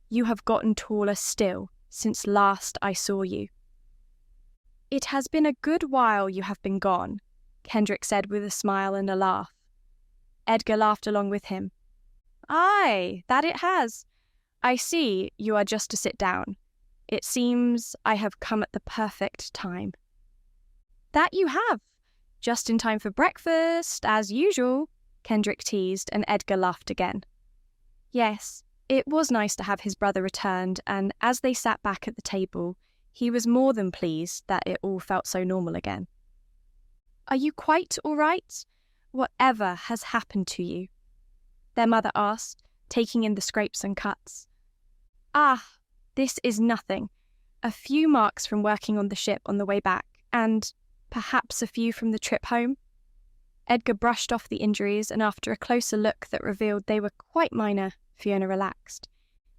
you have gotten taller still since last I saw you. It has been a good while you have been gone, Kendrick said with a smile and a laugh. Edgar laughed along with him. Aye, that it has. I see you are just to sit down. It seems I have come at the perfect time. That you have. Just in time for breakfast, as usual, Kendrick teased, and Edgar laughed again. Yes, it was nice to have his brother returned, and as they sat back at the table, he was more than pleased that it all felt so normal again. Are you quite all right? Whatever has happened to you? Their mother asked, taking in the scrapes and cuts. Ah, this is nothing. A few marks from working on the ship on the way back, and perhaps a few from the trip home. Edgar brushed off the injuries, and after a closer look that revealed they were quite minor, Fiona relaxed.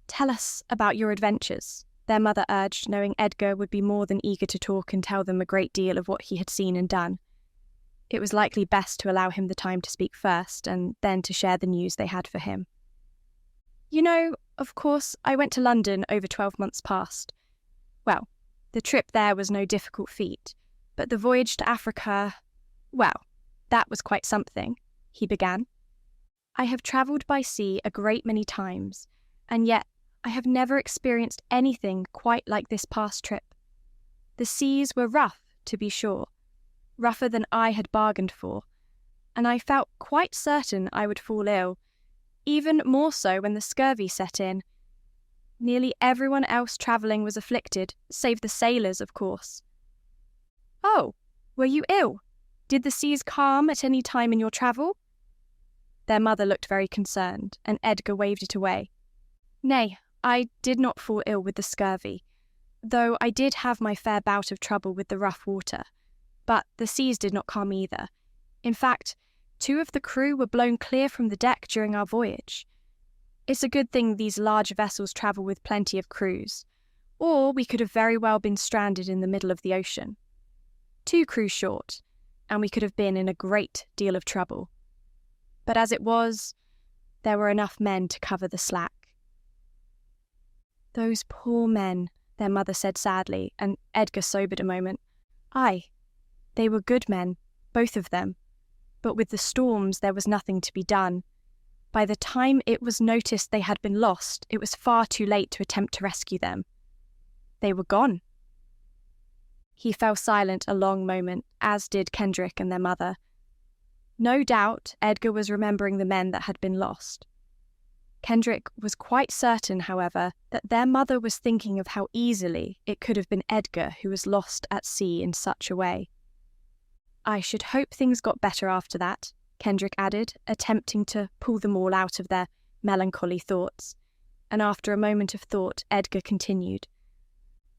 Tell us about your adventures, their mother urged, knowing Edgar would be more than eager to talk and tell them a great deal of what he had seen and done. It was likely best to allow him the time to speak first, and then to share the news they had for him. You know, of course, I went to London over 12 months past. Well, the trip there was no difficult feat, but the voyage to Africa, well, that was quite something, he began. I have travelled by sea a great many times, and yet I have never experienced anything quite like this past trip. The seas were rough, to be sure, rougher than I had bargained for, and I felt quite certain I would fall ill, even more so when the scurvy set in. Nearly everyone else travelling was afflicted, save the sailors, of course. Oh, were you ill? Did the seas calm at any time in your travel? Their mother looked very concerned, and Edgar waved it away. Nay, I did not fall ill with the scurvy, though I did have my fair bout of trouble with the rough water. But the seas did not calm either. In fact, 2 of the crew were blown clear from the deck during our voyage. It's a good thing these large vessels travel with plenty of crews, or we could have very well been stranded in the middle of the ocean. 2 crews short, and we could have been in a great deal of trouble. But as it was, there were enough men to cover the slack. Those poor men, their mother said sadly, and Edgar sobered a moment. Aye, they were good men, both of them, but with the storms there was nothing to be done. By the time it was noticed they had been lost, it was far too late to attempt to rescue them. They were gone. He fell silent a long moment, as did Kendrick and their mother. No doubt Edgar was remembering the men that had been lost. Kendrick was quite certain, however, that their mother was thinking of how easily it could have been Edgar who was lost at sea in such a way. I should hope things got better after that, Kendrick added, attempting to pull them all out of their melancholy thoughts. And after a moment of thought, Edgar continued.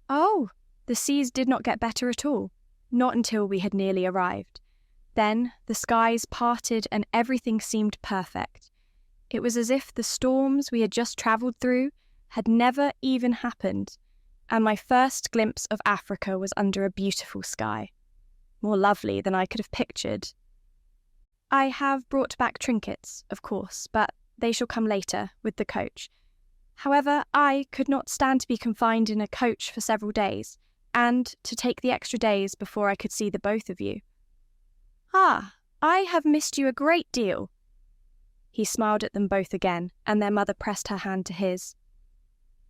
Oh, the seas did not get better at all, not until we had nearly arrived. Then the skies parted and everything seemed perfect. It was as if the storms we had just travelled through had never even happened, and my first glimpse of Africa was under a beautiful sky, more lovely than I could have pictured. I have brought back trinkets, of course, but they shall come later, with the coach. However, I could not stand to be confined in a coach for several days, and to take the extra days before I could see the both of you. Ah, I have missed you a great deal. He smiled at them both again, and their mother pressed her hand to his.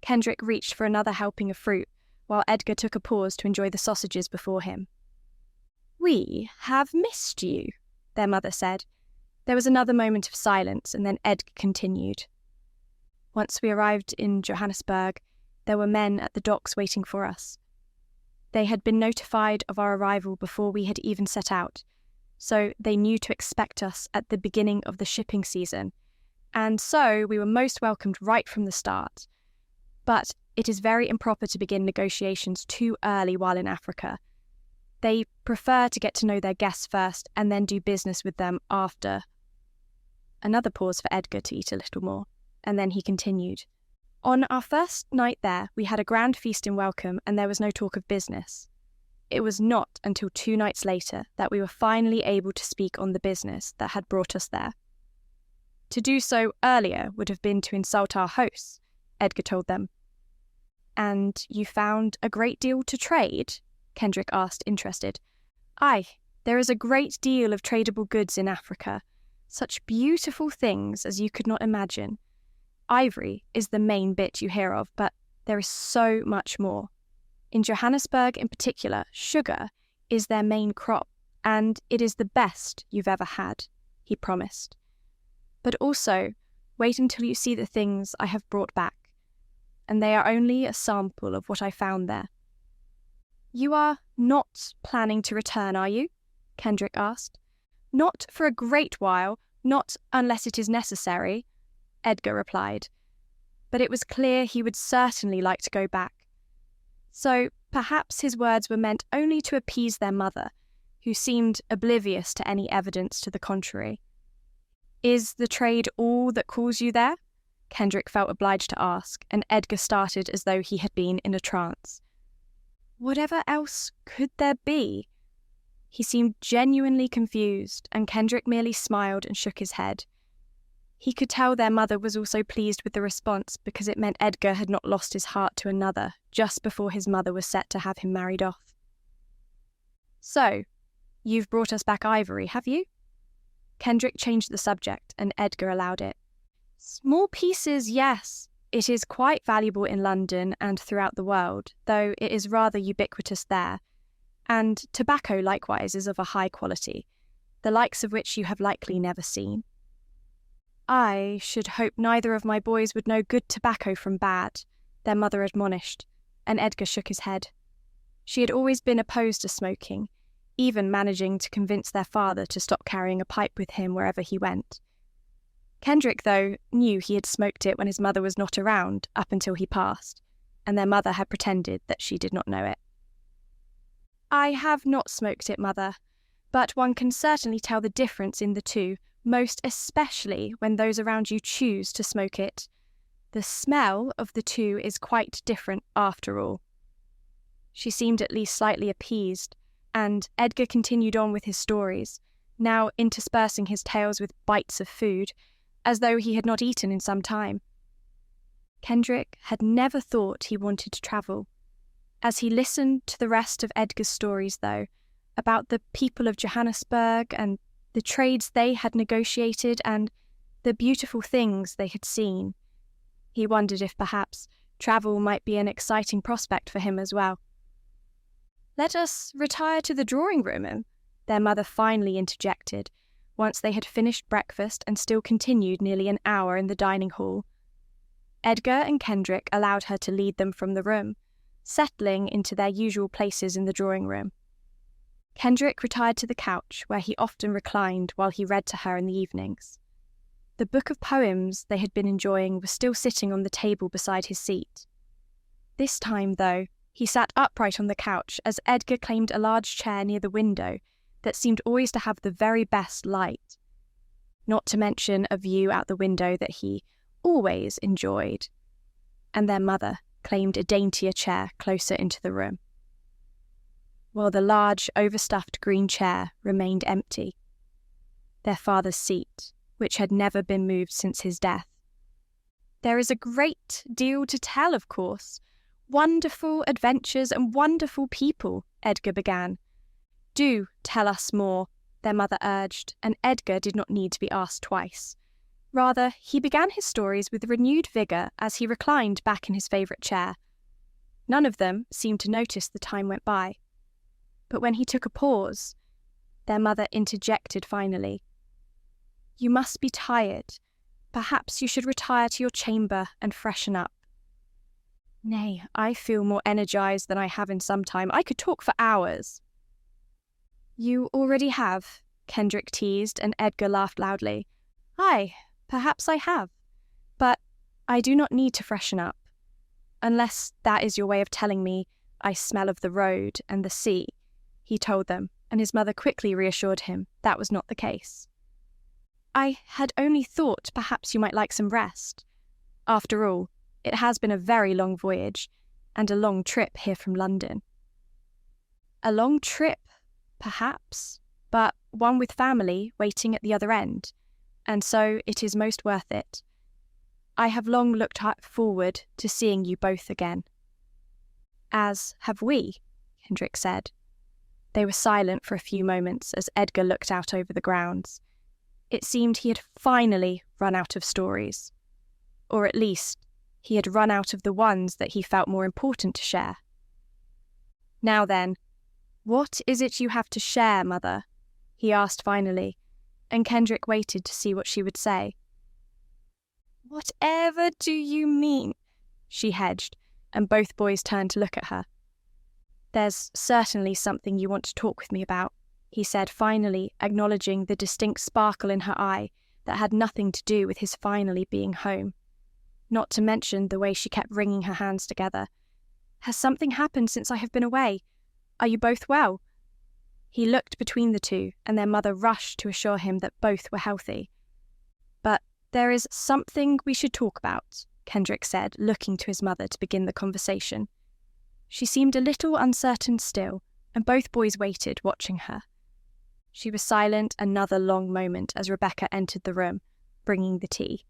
Kendrick reached for another helping of fruit, while Edgar took a pause to enjoy the sausages before him. We have missed you, their mother said. There was another moment of silence, and then Edgar continued. Once we arrived in Johannesburg, there were men at the docks waiting for us. They had been notified of our arrival before we had even set out, so they knew to expect us at the beginning of the shipping season, and so we were most welcomed right from the start. But it is very improper to begin negotiations too early while in Africa. They prefer to get to know their guests first and then do business with them after. Another pause for Edgar to eat a little more, and then he continued. On our first night there, we had a grand feast and welcome, and there was no talk of business. It was not until 2 nights later that we were finally able to speak on the business that had brought us there. To do so earlier would have been to insult our hosts, Edgar told them. And you found a great deal to trade? Kendrick asked, interested. Aye, there is a great deal of tradable goods in Africa. Such beautiful things as you could not imagine. Ivory is the main bit you hear of, but there is so much more. In Johannesburg in particular, sugar is their main crop, and it is the best you've ever had, he promised. But also, wait until you see the things I have brought back, and they are only a sample of what I found there. You are not planning to return, are you? Kendrick asked. Not for a great while, not unless it is necessary, Edgar replied. But it was clear he would certainly like to go back. So perhaps his words were meant only to appease their mother, who seemed oblivious to any evidence to the contrary. Is the trade all that calls you there? Kendrick felt obliged to ask, and Edgar started as though he had been in a trance. Whatever else could there be? He seemed genuinely confused, and Kendrick merely smiled and shook his head. He could tell their mother was also pleased with the response because it meant Edgar had not lost his heart to another just before his mother was set to have him married off. So, you've brought us back ivory, have you? Kendrick changed the subject, and Edgar allowed it. Small pieces, yes. It is quite valuable in London and throughout the world, though it is rather ubiquitous there. And tobacco likewise is of a high quality, the likes of which you have likely never seen. I should hope neither of my boys would know good tobacco from bad, their mother admonished, and Edgar shook his head. She had always been opposed to smoking, even managing to convince their father to stop carrying a pipe with him wherever he went. Kendrick, though, knew he had smoked it when his mother was not around up until he passed, and their mother had pretended that she did not know it. I have not smoked it, mother, but one can certainly tell the difference in the two, most especially when those around you choose to smoke it. The smell of the two is quite different after all. She seemed at least slightly appeased, and Edgar continued on with his stories, now interspersing his tales with bites of food, as though he had not eaten in some time. Kendrick had never thought he wanted to travel. As he listened to the rest of Edgar's stories, though, about the people of Johannesburg and the trades they had negotiated and the beautiful things they had seen, he wondered if perhaps travel might be an exciting prospect for him as well. Let us retire to the drawing room, their mother finally interjected, once they had finished breakfast and still continued nearly an hour in the dining hall. Edgar and Kendrick allowed her to lead them from the room, settling into their usual places in the drawing room. Kendrick retired to the couch where he often reclined while he read to her in the evenings. The book of poems they had been enjoying was still sitting on the table beside his seat. This time, though, he sat upright on the couch as Edgar claimed a large chair near the window that seemed always to have the very best light, not to mention a view out the window that he always enjoyed, and their mother claimed a daintier chair closer into the room, while the large, overstuffed green chair remained empty, their father's seat, which had never been moved since his death. There is a great deal to tell, of course. Wonderful adventures and wonderful people, Edgar began. Do tell us more, their mother urged, and Edgar did not need to be asked twice. Rather, he began his stories with renewed vigour as he reclined back in his favourite chair. None of them seemed to notice the time went by. But when he took a pause, their mother interjected finally. You must be tired. Perhaps you should retire to your chamber and freshen up. Nay, I feel more energised than I have in some time. I could talk for hours. You already have, Kendrick teased, and Edgar laughed loudly. Aye, perhaps I have. But I do not need to freshen up. Unless that is your way of telling me I smell of the road and the sea, he told them, and his mother quickly reassured him that was not the case. I had only thought perhaps you might like some rest. After all, it has been a very long voyage, and a long trip here from London. A long trip, perhaps, but one with family waiting at the other end, and so it is most worth it. I have long looked forward to seeing you both again. As have we, Kendrick said. They were silent for a few moments as Edgar looked out over the grounds. It seemed he had finally run out of stories, or at least he had run out of the ones that he felt more important to share. Now then, what is it you have to share, Mother? He asked finally, and Kendrick waited to see what she would say. Whatever do you mean? She hedged, and both boys turned to look at her. There's certainly something you want to talk with me about, he said finally, acknowledging the distinct sparkle in her eye that had nothing to do with his finally being home. Not to mention the way she kept wringing her hands together. Has something happened since I have been away? Are you both well? He looked between the two, and their mother rushed to assure him that both were healthy. But There is something we should talk about, Kendrick said, looking to his mother to begin the conversation. She seemed a little uncertain still, and both boys waited, watching her. She was silent another long moment as Rebecca entered the room, bringing the tea.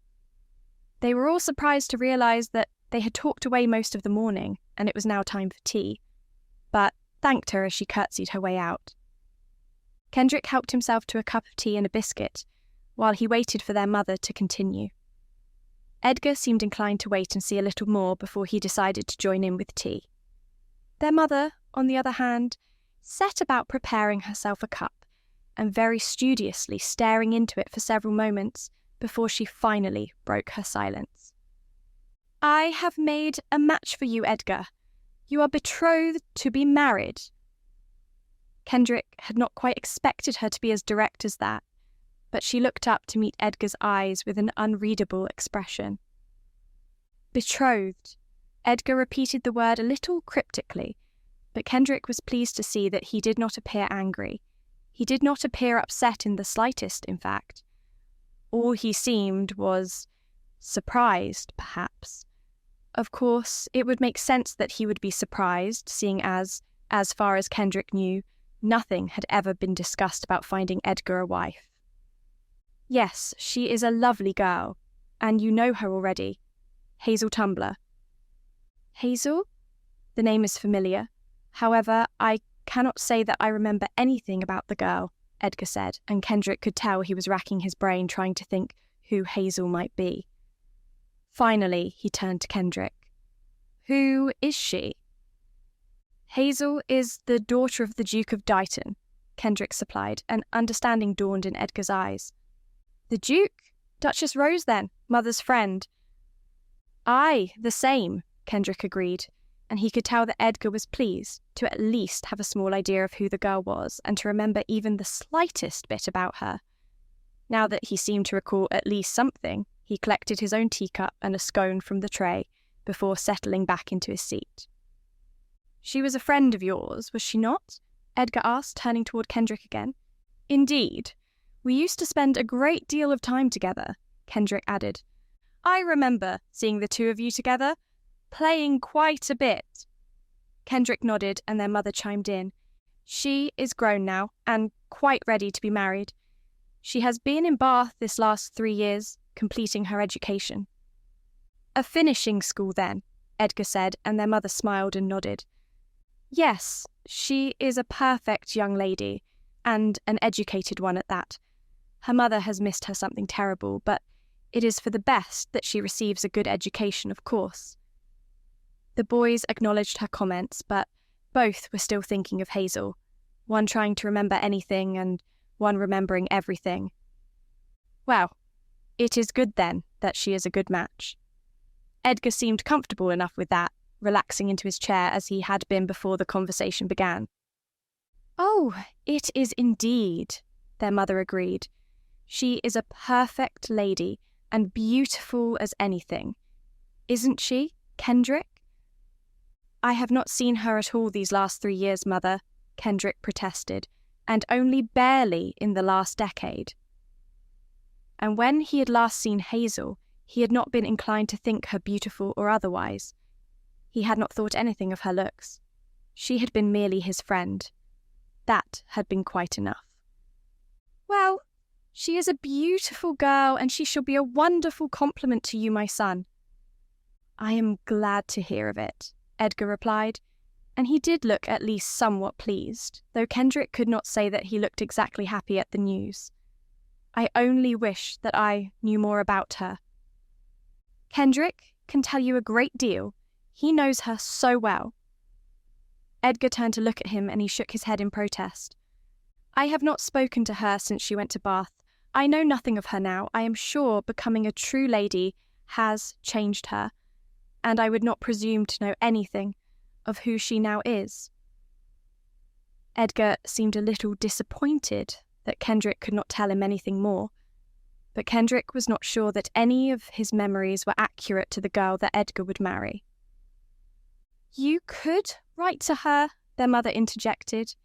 They were all surprised to realise that they had talked away most of the morning, and it was now time for tea, but thanked her as she curtsied her way out. Kendrick helped himself to a cup of tea and a biscuit, while he waited for their mother to continue. Edgar seemed inclined to wait and see a little more before he decided to join in with tea. Their mother, on the other hand, set about preparing herself a cup, and very studiously staring into it for several moments before she finally broke her silence. "I have made a match for you, Edgar. You are betrothed to be married." Kendrick had not quite expected her to be as direct as that, but she looked up to meet Edgar's eyes with an unreadable expression. Betrothed. Edgar repeated the word a little cryptically, but Kendrick was pleased to see that he did not appear angry. He did not appear upset in the slightest, in fact. All he seemed was surprised, perhaps. Of course, it would make sense that he would be surprised, seeing as far as Kendrick knew, nothing had ever been discussed about finding Edgar a wife. "Yes, she is a lovely girl, and you know her already. Hazel Tumbler." "Hazel?" The name is familiar. However, I cannot say that I remember anything about the girl, Edgar said, and Kendrick could tell he was racking his brain trying to think who Hazel might be. Finally, he turned to Kendrick. "Who is she?" "Hazel is the daughter of the Duke of Deighton," Kendrick supplied, and understanding dawned in Edgar's eyes. "The Duke? Duchess Rose, then, mother's friend." "Aye, the same," Kendrick agreed, and he could tell that Edgar was pleased to at least have a small idea of who the girl was and to remember even the slightest bit about her. Now that he seemed to recall at least something, he collected his own teacup and a scone from the tray before settling back into his seat. "She was a friend of yours, was she not?" Edgar asked, turning toward Kendrick again. "Indeed. We used to spend a great deal of time together," Kendrick added. "I remember seeing the two of you together, playing quite a bit." Kendrick nodded and their mother chimed in. "She is grown now and quite ready to be married. She has been in Bath this last 3 years, completing her education." "A finishing school, then," Edgar said, and their mother smiled and nodded. "Yes, she is a perfect young lady, and an educated one at that. Her mother has missed her something terrible, but it is for the best that she receives a good education, of course." The boys acknowledged her comments, but both were still thinking of Hazel, one trying to remember anything and one remembering everything. "Well, it is good then that she is a good match." Edgar seemed comfortable enough with that, relaxing into his chair as he had been before the conversation began. "Oh, it is indeed," their mother agreed. "She is a perfect lady and beautiful as anything. Isn't she, Kendrick?" "I have not seen her at all these last 3 years, Mother," Kendrick protested, "and only barely in the last decade." And when he had last seen Hazel, he had not been inclined to think her beautiful or otherwise. He had not thought anything of her looks. She had been merely his friend. That had been quite enough. "Well, she is a beautiful girl, and she shall be a wonderful compliment to you, my son." "I am glad to hear of it," Edgar replied, and he did look at least somewhat pleased, though Kendrick could not say that he looked exactly happy at the news. "I only wish that I knew more about her." "Kendrick can tell you a great deal. He knows her so well." Edgar turned to look at him and he shook his head in protest. "I have not spoken to her since she went to Bath. I know nothing of her now. I am sure becoming a true lady has changed her, and I would not presume to know anything of who she now is." Edgar seemed a little disappointed that Kendrick could not tell him anything more, but Kendrick was not sure that any of his memories were accurate to the girl that Edgar would marry. "You could write to her," their mother interjected.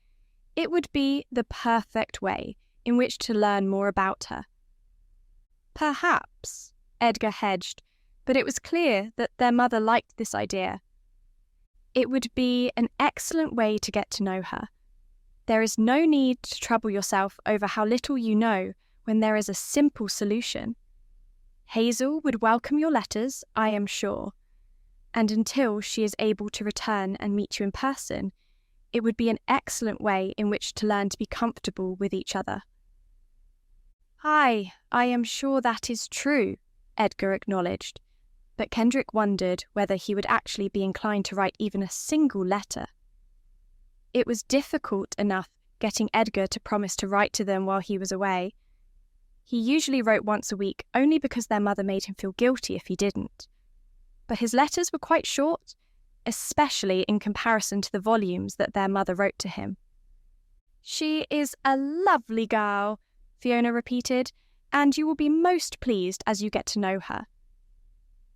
"It would be the perfect way in which to learn more about her." Perhaps, Edgar hedged, but it was clear that their mother liked this idea. It would be an excellent way to get to know her. There is no need to trouble yourself over how little you know when there is a simple solution. Hazel would welcome your letters, I am sure, and until she is able to return and meet you in person, it would be an excellent way in which to learn to be comfortable with each other. I am sure that is true, Edgar acknowledged, but Kendrick wondered whether he would actually be inclined to write even a single letter. It was difficult enough getting Edgar to promise to write to them while he was away. He usually wrote once a week only because their mother made him feel guilty if he didn't. But his letters were quite short, especially in comparison to the volumes that their mother wrote to him. "She is a lovely girl," Fiona repeated, "and you will be most pleased as you get to know her."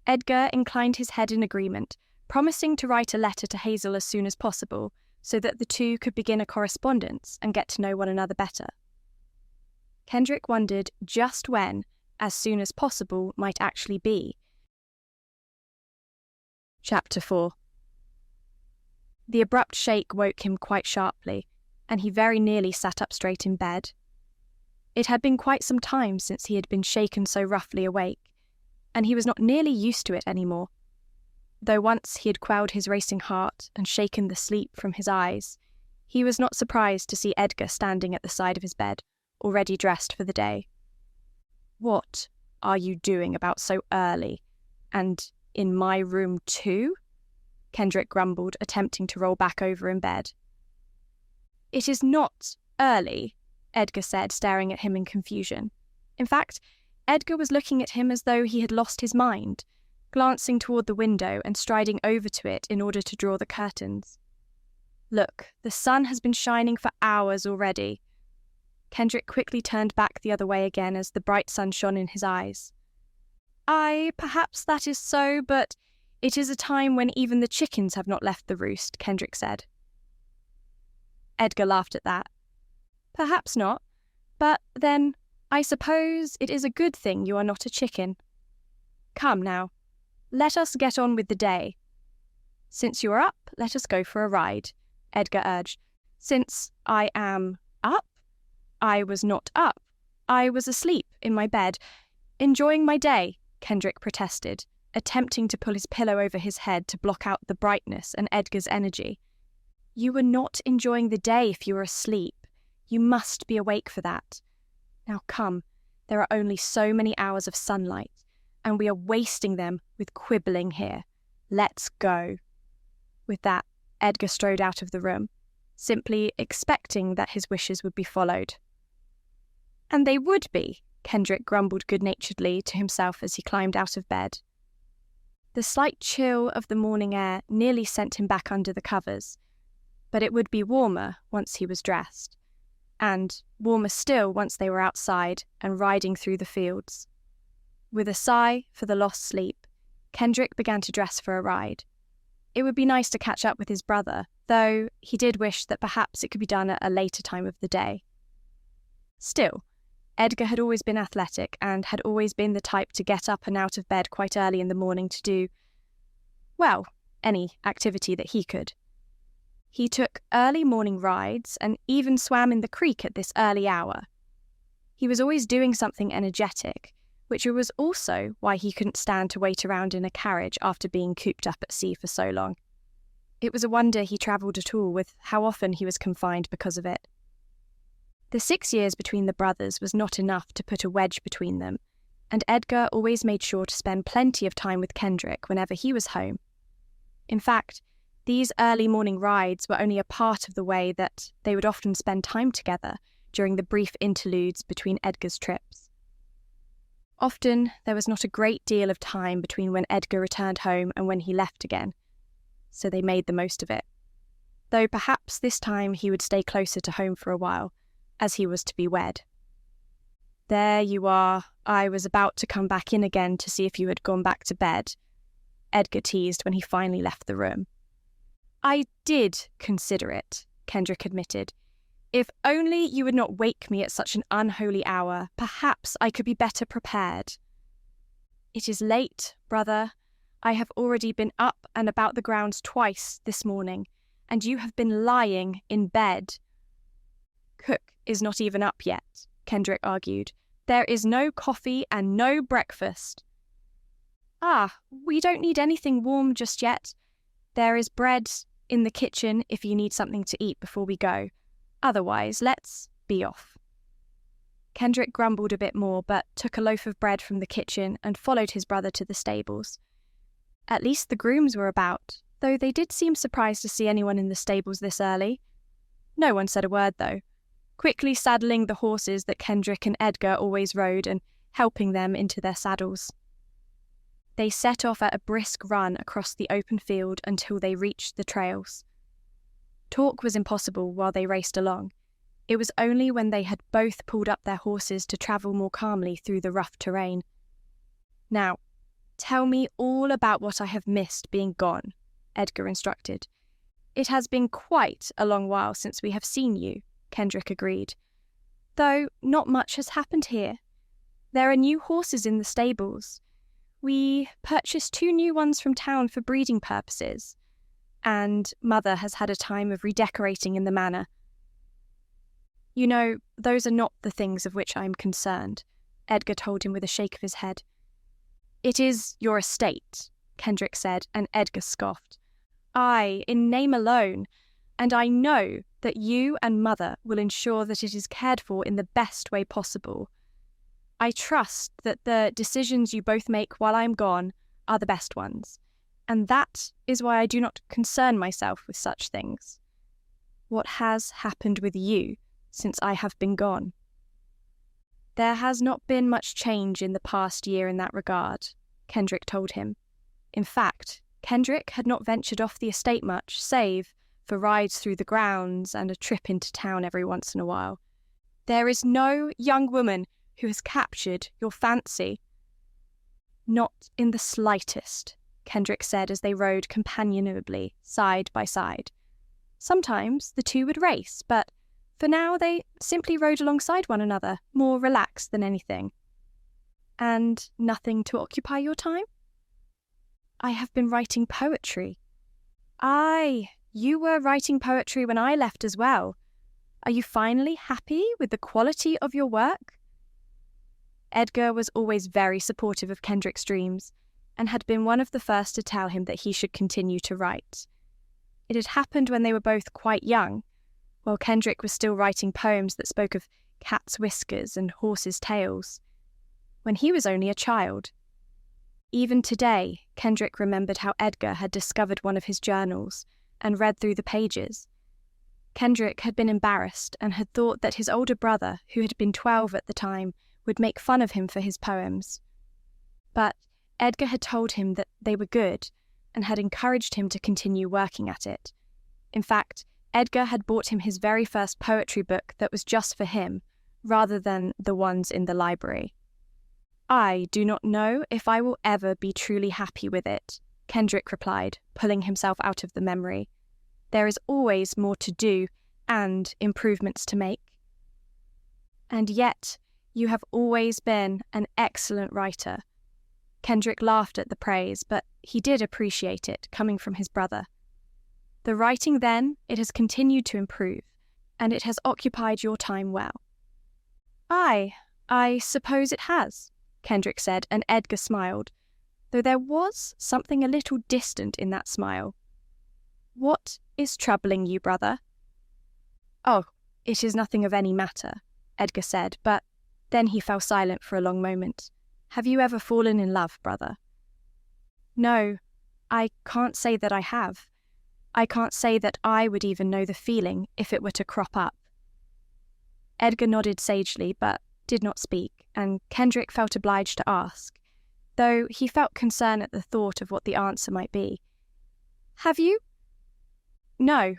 Edgar inclined his head in agreement, promising to write a letter to Hazel as soon as possible, so that the two could begin a correspondence and get to know one another better. Kendrick wondered just when, as soon as possible, might actually be. Chapter 4. The abrupt shake woke him quite sharply, and he very nearly sat up straight in bed. It had been quite some time since he had been shaken so roughly awake, and he was not nearly used to it anymore. Though once he had quelled his racing heart and shaken the sleep from his eyes, he was not surprised to see Edgar standing at the side of his bed, already dressed for the day. "What are you doing about so early? And in my room too?" Kendrick grumbled, attempting to roll back over in bed. "It is not early," Edgar said, staring at him in confusion. In fact, Edgar was looking at him as though he had lost his mind, glancing toward the window and striding over to it in order to draw the curtains. "Look, the sun has been shining for hours already." Kendrick quickly turned back the other way again as the bright sun shone in his eyes. Perhaps that is so, but it is a time when even the chickens have not left the roost," Kendrick said. Edgar laughed at that. "Perhaps not, but then I suppose it is a good thing you are not a chicken. Come now, let us get on with the day." "Since you are up, let us go for a ride," Edgar urged. "Since I am up? I was not up. I was asleep in my bed, enjoying my day," Kendrick protested, attempting to pull his pillow over his head to block out the brightness and Edgar's energy. "You were not enjoying the day if you were asleep. You must be awake for that. Now come, there are only so many hours of sunlight, and we are wasting them with quibbling here. Let's go." With that, Edgar strode out of the room, simply expecting that his wishes would be followed. "And they would be," Kendrick grumbled good-naturedly to himself as he climbed out of bed. The slight chill of the morning air nearly sent him back under the covers, but it would be warmer once he was dressed, and warmer still once they were outside and riding through the fields. With a sigh for the lost sleep, Kendrick began to dress for a ride. It would be nice to catch up with his brother, though he did wish that perhaps it could be done at a later time of the day. Still, Edgar had always been athletic and had always been the type to get up and out of bed quite early in the morning to do, well, any activity that he could. He took early morning rides and even swam in the creek at this early hour. He was always doing something energetic, which was also why he couldn't stand to wait around in a carriage after being cooped up at sea for so long. It was a wonder he travelled at all, with how often he was confined because of it. The 6 years between the brothers was not enough to put a wedge between them, and Edgar always made sure to spend plenty of time with Kendrick whenever he was home. In fact, these early morning rides were only a part of the way that they would often spend time together during the brief interludes between Edgar's trips. Often, there was not a great deal of time between when Edgar returned home and when he left again, so they made the most of it. Though perhaps this time he would stay closer to home for a while, as he was to be wed. "There you are. I was about to come back in again to see if you had gone back to bed," Edgar teased when he finally left the room. "I did consider it," Kendrick admitted. If only you would not wake me at such an unholy hour, perhaps I could be better prepared. It is late, brother. I have already been up and about the grounds twice this morning, and you have been lying in bed. Cook is not even up yet, Kendrick argued. There is no coffee and no breakfast. Ah, we don't need anything warm just yet. There is bread in the kitchen if you need something to eat before we go. Otherwise, let's be off. Kendrick grumbled a bit more, but took a loaf of bread from the kitchen and followed his brother to the stables. At least the grooms were about, though they did seem surprised to see anyone in the stables this early. No one said a word, though, quickly saddling the horses that Kendrick and Edgar always rode and helping them into their saddles. They set off at a brisk run across the open field until they reached the trails. Talk was impossible while they raced along. It was only when they had both pulled up their horses to travel more calmly through the rough terrain. Now, tell me all about what I have missed being gone, Edgar instructed. It has been quite a long while since we have seen you, Kendrick agreed. Though not much has happened here. There are new horses in the stables. We purchased 2 new ones from town for breeding purposes, and Mother has had a time of redecorating in the manor. You know, those are not the things of which I am concerned, Edgar told him with a shake of his head. It is your estate, Kendrick said, and Edgar scoffed. Aye, in name alone, and I know that you and Mother will ensure that it is cared for in the best way possible. I trust that the decisions you both make while I am gone are the best ones, and that is why I do not concern myself with such things. What has happened with you since I have been gone? There has not been much change in the past year in that regard, Kendrick told him. In fact, Kendrick had not ventured off the estate much, save for rides through the grounds and a trip into town every once in a while. There is no young woman who has captured your fancy. Not in the slightest, Kendrick said as they rode companionably, side by side. Sometimes the two would race, but for now they simply rode alongside one another, more relaxed than anything. And nothing to occupy your time? I have been writing poetry. Aye, you were writing poetry when I left as well. Are you finally happy with the quality of your work? Edgar was always very supportive of Kendrick's dreams, and had been one of the first to tell him that he should continue to write. It had happened when they were both quite young, while Kendrick was still writing poems that spoke of cats' whiskers and horses' tails, when he was only a child. Even today, Kendrick remembered how Edgar had discovered one of his journals and read through the pages. Kendrick had been embarrassed and had thought that his older brother, who had been 12 at the time, would make fun of him for his poems. But Edgar had told him that they were good and had encouraged him to continue working at it. In fact, Edgar had bought him his very first poetry book that was just for him, rather than the ones in the library. I do not know if I will ever be truly happy with it, Kendrick replied, pulling himself out of the memory. There is always more to do and improvements to make. And yet, you have always been an excellent writer. Kendrick laughed at the praise, but he did appreciate it coming from his brother. The writing then, it has continued to improve, and it has occupied your time well. Aye, I suppose it has, Kendrick said, and Edgar smiled, though there was something a little distant in that smile. What is troubling you, brother? Oh, it is nothing of any matter, Edgar said, but then he fell silent for a long moment. Have you ever fallen in love, brother? No, I can't say that I have. I can't say that I would even know the feeling if it were to crop up. Edgar nodded sagely, but did not speak, and Kendrick felt obliged to ask, though he felt concern at the thought of what the answer might be. Have you? No,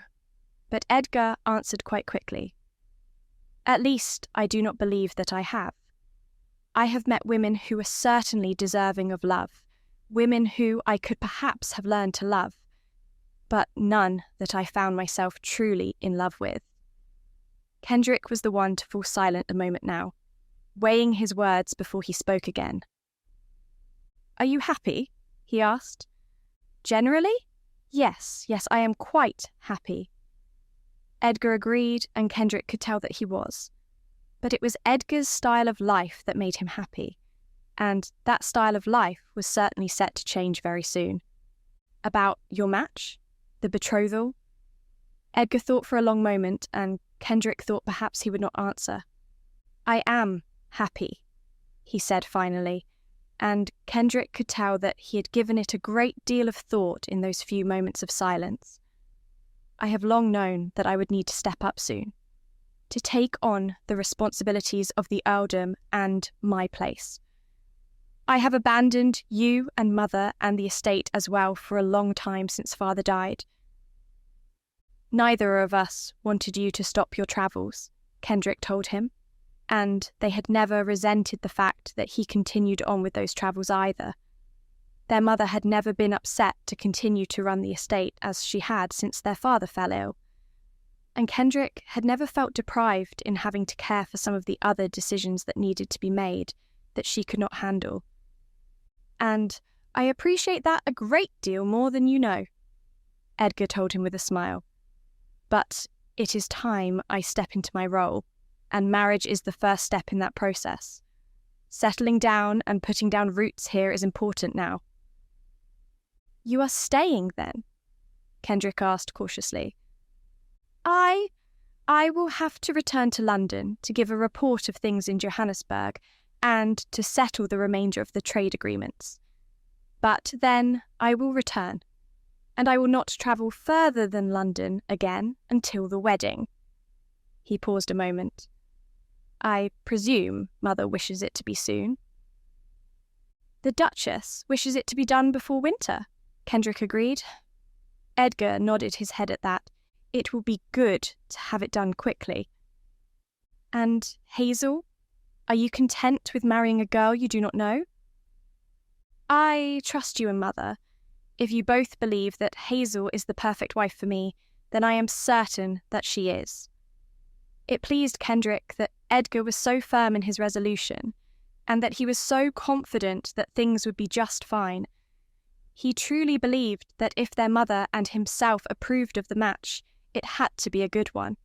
but Edgar answered quite quickly. At least I do not believe that I have. I have met women who are certainly deserving of love, women who I could perhaps have learned to love, but none that I found myself truly in love with. Kendrick was the one to fall silent a moment now, weighing his words before he spoke again. "Are you happy?" he asked. "Generally? Yes, I am quite happy." Edgar agreed, and Kendrick could tell that he was. But it was Edgar's style of life that made him happy, and that style of life was certainly set to change very soon. "About your match? The betrothal?" Edgar thought for a long moment, and Kendrick thought perhaps he would not answer. "I am happy," he said finally, and Kendrick could tell that he had given it a great deal of thought in those few moments of silence. "I have long known that I would need to step up soon, to take on the responsibilities of the earldom and my place. I have abandoned you and Mother and the estate as well for a long time since Father died. Neither of us wanted you to stop your travels," Kendrick told him, and they had never resented the fact that he continued on with those travels either. Their mother had never been upset to continue to run the estate as she had since their father fell ill, and Kendrick had never felt deprived in having to care for some of the other decisions that needed to be made that she could not handle. "And I appreciate that a great deal more than you know," Edgar told him with a smile. "But it is time I step into my role, and marriage is the first step in that process. Settling down and putting down roots here is important now." "You are staying, then?" Kendrick asked cautiously. I will have to return to London to give a report of things in Johannesburg and to settle the remainder of the trade agreements. But then I will return, and I will not travel further than London again until the wedding." He paused a moment. "I presume Mother wishes it to be soon." "The Duchess wishes it to be done before winter," Kendrick agreed. Edgar nodded his head at that. "It will be good to have it done quickly." "And Hazel? Are you content with marrying a girl you do not know?" "I trust you and Mother. If you both believe that Hazel is the perfect wife for me, then I am certain that she is." It pleased Kendrick that Edgar was so firm in his resolution, and that he was so confident that things would be just fine. He truly believed that if their mother and himself approved of the match, it had to be a good one.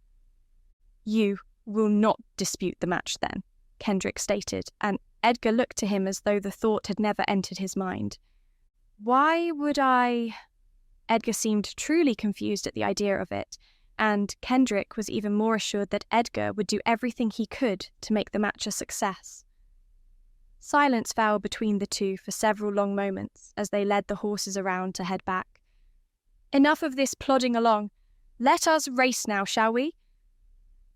"You will not dispute the match then," Kendrick stated, and Edgar looked to him as though the thought had never entered his mind. "Why would I?" Edgar seemed truly confused at the idea of it, and Kendrick was even more assured that Edgar would do everything he could to make the match a success. Silence fell between the two for several long moments as they led the horses around to head back. "Enough of this plodding along. Let us race now, shall we?"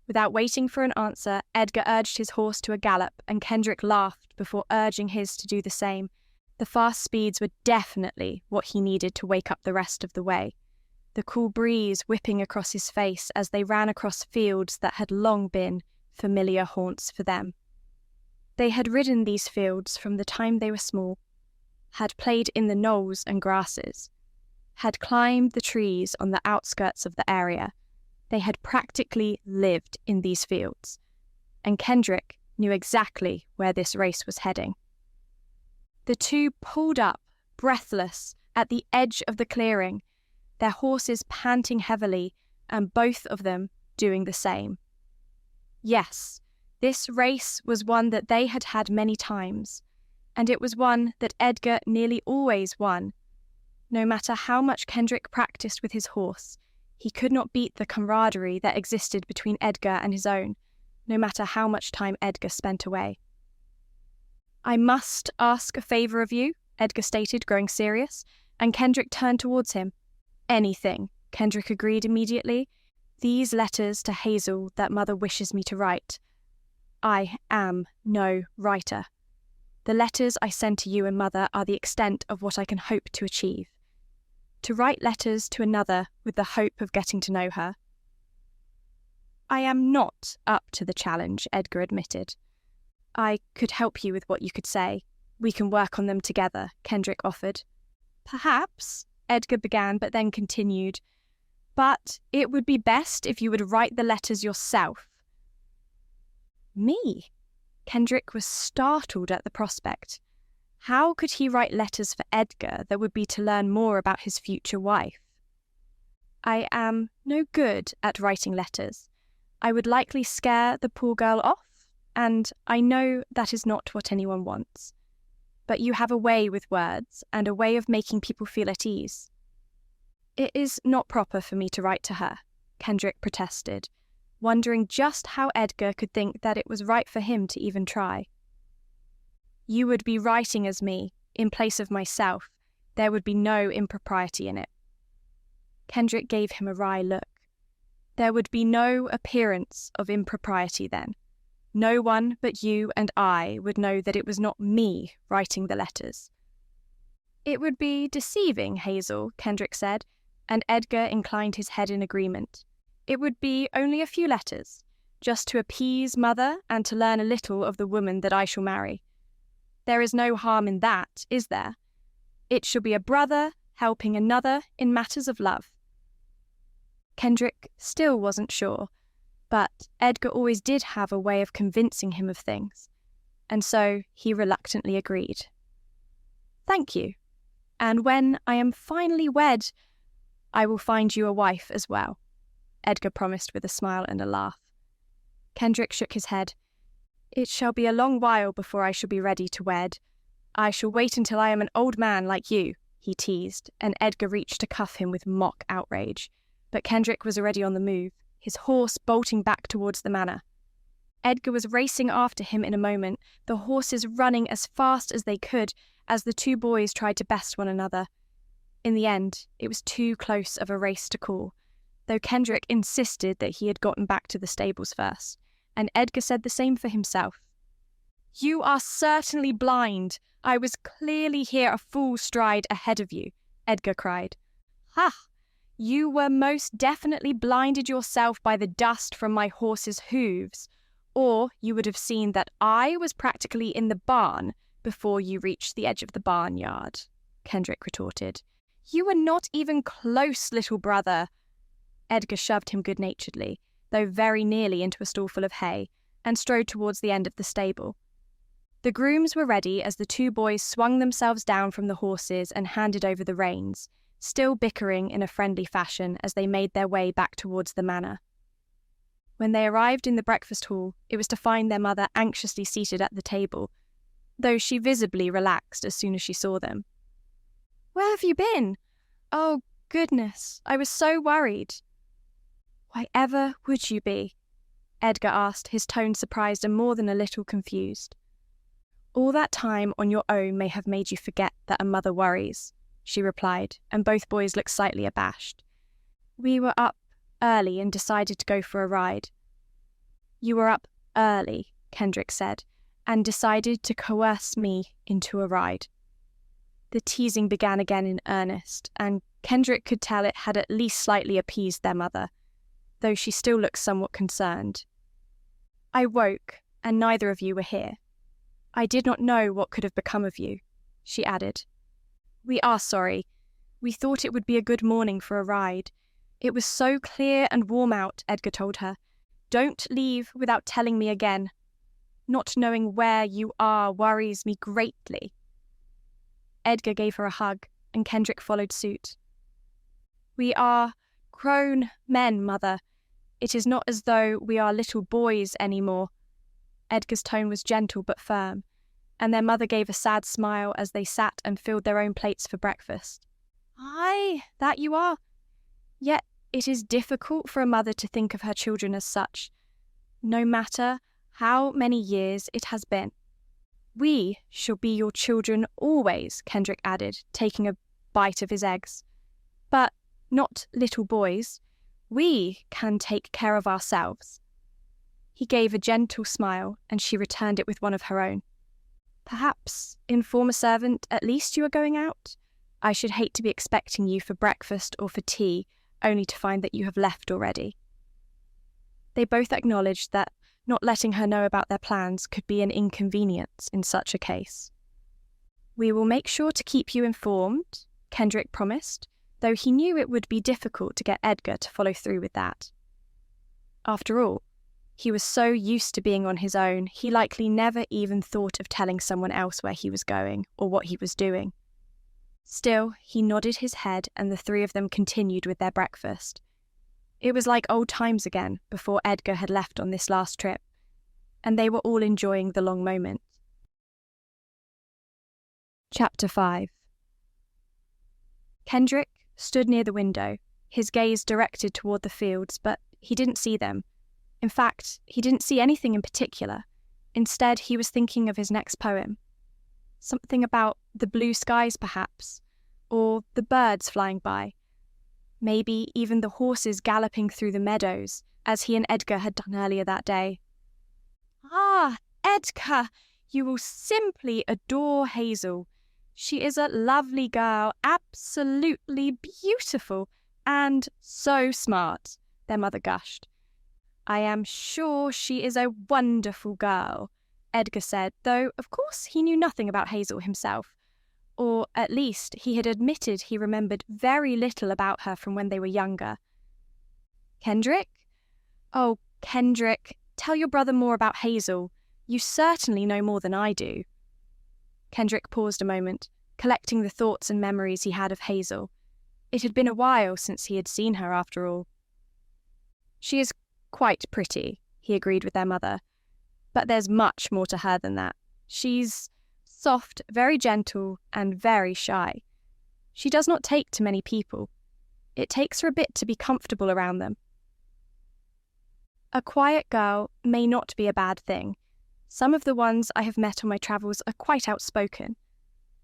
Without waiting for an answer, Edgar urged his horse to a gallop, and Kendrick laughed before urging his to do the same. The fast speeds were definitely what he needed to wake up the rest of the way, the cool breeze whipping across his face as they ran across fields that had long been familiar haunts for them. They had ridden these fields from the time they were small, had played in the knolls and grasses, had climbed the trees on the outskirts of the area. They had practically lived in these fields, and Kendrick knew exactly where this race was heading. The two pulled up, breathless, at the edge of the clearing, their horses panting heavily, and both of them doing the same. Yes, this race was one that they had had many times, and it was one that Edgar nearly always won. No matter how much Kendrick practiced with his horse, he could not beat the camaraderie that existed between Edgar and his own, no matter how much time Edgar spent away. "I must ask a favour of you," Edgar stated, growing serious, and Kendrick turned towards him. "Anything," Kendrick agreed immediately. "These letters to Hazel that Mother wishes me to write. I am no writer. The letters I send to you and Mother are the extent of what I can hope to achieve. To write letters to another with the hope of getting to know her." "I am not up to the challenge," Edgar admitted. "I could help you with what you could say. We can work on them together," Kendrick offered. "Perhaps," Edgar began, but then continued, "but it would be best if you would write the letters yourself. Me? Kendrick was startled at the prospect. How could he write letters for Edgar that would be to learn more about his future wife? I am no good at writing letters. I would likely scare the poor girl off, and I know that is not what anyone wants. But you have a way with words and a way of making people feel at ease. It is not proper for me to write to her, Kendrick protested, wondering just how Edgar could think that it was right for him to even try. You would be writing as me, in place of myself. There would be no impropriety in it. Kendrick gave him a wry look. There would be no appearance of impropriety then. No one but you and I would know that it was not me writing the letters. It would be deceiving, Hazel, Kendrick said, and Edgar inclined his head in agreement. It would be only a few letters, just to appease Mother and to learn a little of the woman that I shall marry. There is no harm in that, is there? It shall be a brother helping another in matters of love. Kendrick still wasn't sure, but Edgar always did have a way of convincing him of things, and so he reluctantly agreed. Thank you, and when I am finally wed, I will find you a wife as well, Edgar promised with a smile and a laugh. Kendrick shook his head. It shall be a long while before I shall be ready to wed. I shall wait until I am an old man like you, he teased, and Edgar reached to cuff him with mock outrage. But Kendrick was already on the move, his horse bolting back towards the manor. Edgar was racing after him in a moment, the horses running as fast as they could as the two boys tried to best one another. In the end, it was too close of a race to call, though Kendrick insisted that he had gotten back to the stables first, and Edgar said the same for himself. You are certainly blind. I was clearly here a full stride ahead of you, Edgar cried. Ha! You were most definitely blinded yourself by the dust from my horse's hooves, or you would have seen that I was practically in the barn before you reached the edge of the barnyard, Kendrick retorted. You were not even close, little brother. Edgar shoved him good-naturedly, though very nearly into a stall full of hay, and strode towards the end of the stable. The grooms were ready as the two boys swung themselves down from the horses and handed over the reins, still bickering in a friendly fashion as they made their way back towards the manor. When they arrived in the breakfast hall, it was to find their mother anxiously seated at the table, though she visibly relaxed as soon as she saw them. Where have you been? Oh, goodness, I was so worried. Why ever would you be? Edgar asked, his tone surprised and more than a little confused. All that time on your own may have made you forget that a mother worries, she replied, and both boys looked slightly abashed. We were up early and decided to go for a ride. You were up early, Kendrick said, and decided to coerce me into a ride. The teasing began again in earnest, and Kendrick could tell it had at least slightly appeased their mother, though she still looked somewhat concerned. I woke, and neither of you were here. I did not know what could have become of you, she added. We are sorry. We thought it would be a good morning for a ride. It was so clear and warm out, Edgar told her. Don't leave without telling me again. Not knowing where you are worries me greatly. Edgar gave her a hug, and Kendrick followed suit. We are grown men, Mother. It is not as though we are little boys anymore. Edgar's tone was gentle but firm, and their mother gave a sad smile as they sat and filled their own plates for breakfast. Aye, that you are. Yet it is difficult for a mother to think of her children as such, no matter how many years it has been. We shall be your children always, Kendrick added, taking a bite of his eggs. But not little boys. We can take care of ourselves. He gave a gentle smile, and she returned it with one of her own. Perhaps, inform a servant, at least you are going out? I should hate to be expecting you for breakfast or for tea, only to find that you have left already. They both acknowledged that not letting her know about their plans could be an inconvenience in such a case. We will make sure to keep you informed, Kendrick promised, though he knew it would be difficult to get Edgar to follow through with that. After all, He was so used to being on his own, he likely never even thought of telling someone else where he was going or what he was doing. Still, he nodded his head and the three of them continued with their breakfast. It was like old times again before Edgar had left on this last trip, and they were all enjoying the long moment. Chapter 5. Kendrick stood near the window, his gaze directed toward the fields, but he didn't see them. In fact, he didn't see anything in particular. Instead, he was thinking of his next poem. Something about the blue skies, perhaps, or the birds flying by. Maybe even the horses galloping through the meadows, as he and Edgar had done earlier that day. Ah, Edgar, you will simply adore Hazel. She is a lovely girl, absolutely beautiful, and so smart, their mother gushed. I am sure she is a wonderful girl, Edgar said, though of course he knew nothing about Hazel himself. Or at least he had admitted he remembered very little about her from when they were younger. Kendrick? Oh, Kendrick, tell your brother more about Hazel. You certainly know more than I do. Kendrick paused a moment, collecting the thoughts and memories he had of Hazel. It had been a while since he had seen her, after all. She is quite pretty, he agreed with their mother. But there's much more to her than that. She's soft, very gentle, and very shy. She does not take to many people. It takes her a bit to be comfortable around them. A quiet girl may not be a bad thing. Some of the ones I have met on my travels are quite outspoken,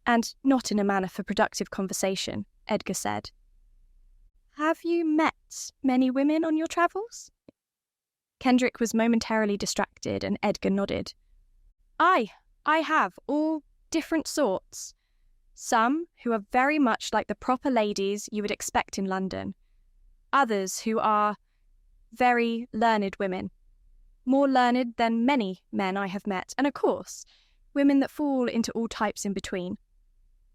and not in a manner for productive conversation, Edgar said. Have you met many women on your travels? Kendrick was momentarily distracted, and Edgar nodded. I have, all different sorts. Some who are very much like the proper ladies you would expect in London. Others who are very learned women. More learned than many men I have met, and of course, women that fall into all types in between.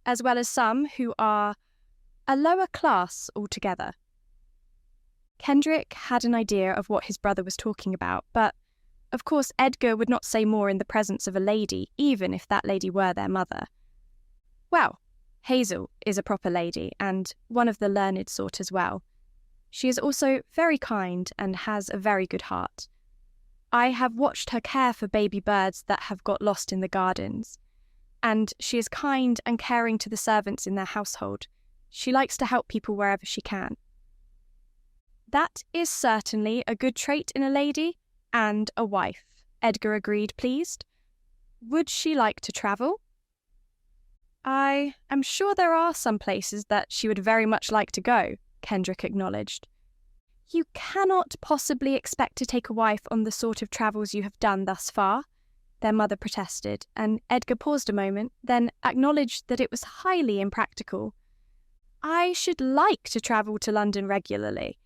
As well as some who are a lower class altogether. Kendrick had an idea of what his brother was talking about, but of course Edgar would not say more in the presence of a lady, even if that lady were their mother. Well, Hazel is a proper lady, and one of the learned sort as well. She is also very kind and has a very good heart. I have watched her care for baby birds that have got lost in the gardens, and she is kind and caring to the servants in their household. She likes to help people wherever she can. That is certainly a good trait in a lady and a wife, Edgar agreed, pleased. Would she like to travel? I am sure there are some places that she would very much like to go, Kendrick acknowledged. You cannot possibly expect to take a wife on the sort of travels you have done thus far, their mother protested, and Edgar paused a moment, then acknowledged that it was highly impractical. I should like to travel to London regularly.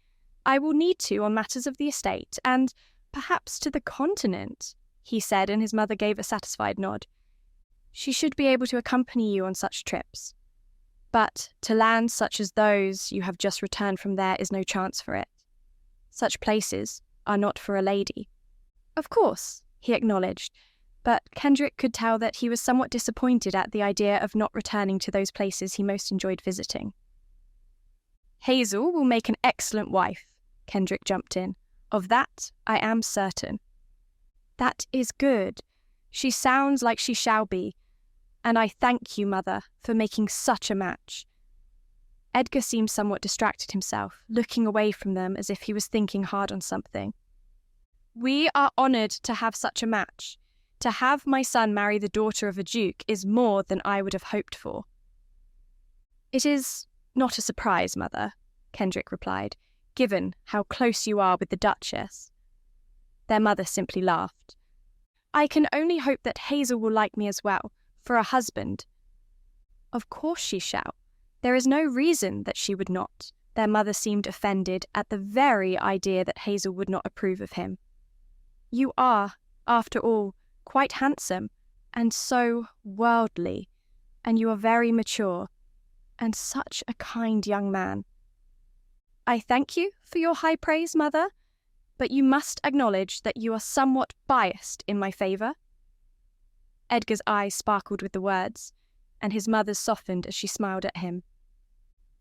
I will need to on matters of the estate, and perhaps to the continent, he said, and his mother gave a satisfied nod. She should be able to accompany you on such trips. But to lands such as those you have just returned from there is no chance for it. Such places are not for a lady. Of course, he acknowledged, but Kendrick could tell that he was somewhat disappointed at the idea of not returning to those places he most enjoyed visiting. Hazel will make an excellent wife, Kendrick jumped in. Of that, I am certain. That is good. She sounds like she shall be. And I thank you, Mother, for making such a match. Edgar seemed somewhat distracted himself, looking away from them as if he was thinking hard on something. We are honoured to have such a match. To have my son marry the daughter of a duke is more than I would have hoped for. It is not a surprise, Mother, Kendrick replied, given how close you are with the Duchess. Their mother simply laughed. I can only hope that Hazel will like me as well, for a husband. Of course she shall. There is no reason that she would not. Their mother seemed offended at the very idea that Hazel would not approve of him. You are, after all, quite handsome, and so worldly, and you are very mature, and such a kind young man. I thank you for your high praise, Mother, but you must acknowledge that you are somewhat biased in my favour." Edgar's eyes sparkled with the words, and his mother's softened as she smiled at him.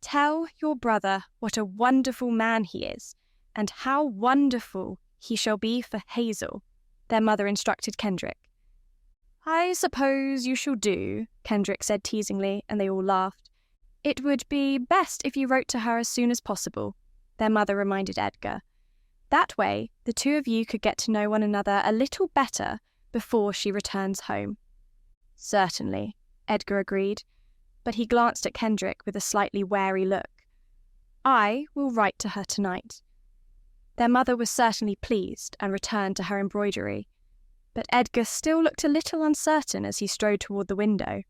"Tell your brother what a wonderful man he is, and how wonderful he shall be for Hazel," their mother instructed Kendrick. "I suppose you shall do," Kendrick said teasingly, and they all laughed. "It would be best if you wrote to her as soon as possible," their mother reminded Edgar. "That way, the two of you could get to know one another a little better before she returns home." "Certainly," Edgar agreed, but he glanced at Kendrick with a slightly wary look. "I will write to her tonight." Their mother was certainly pleased and returned to her embroidery, but Edgar still looked a little uncertain as he strode toward the window.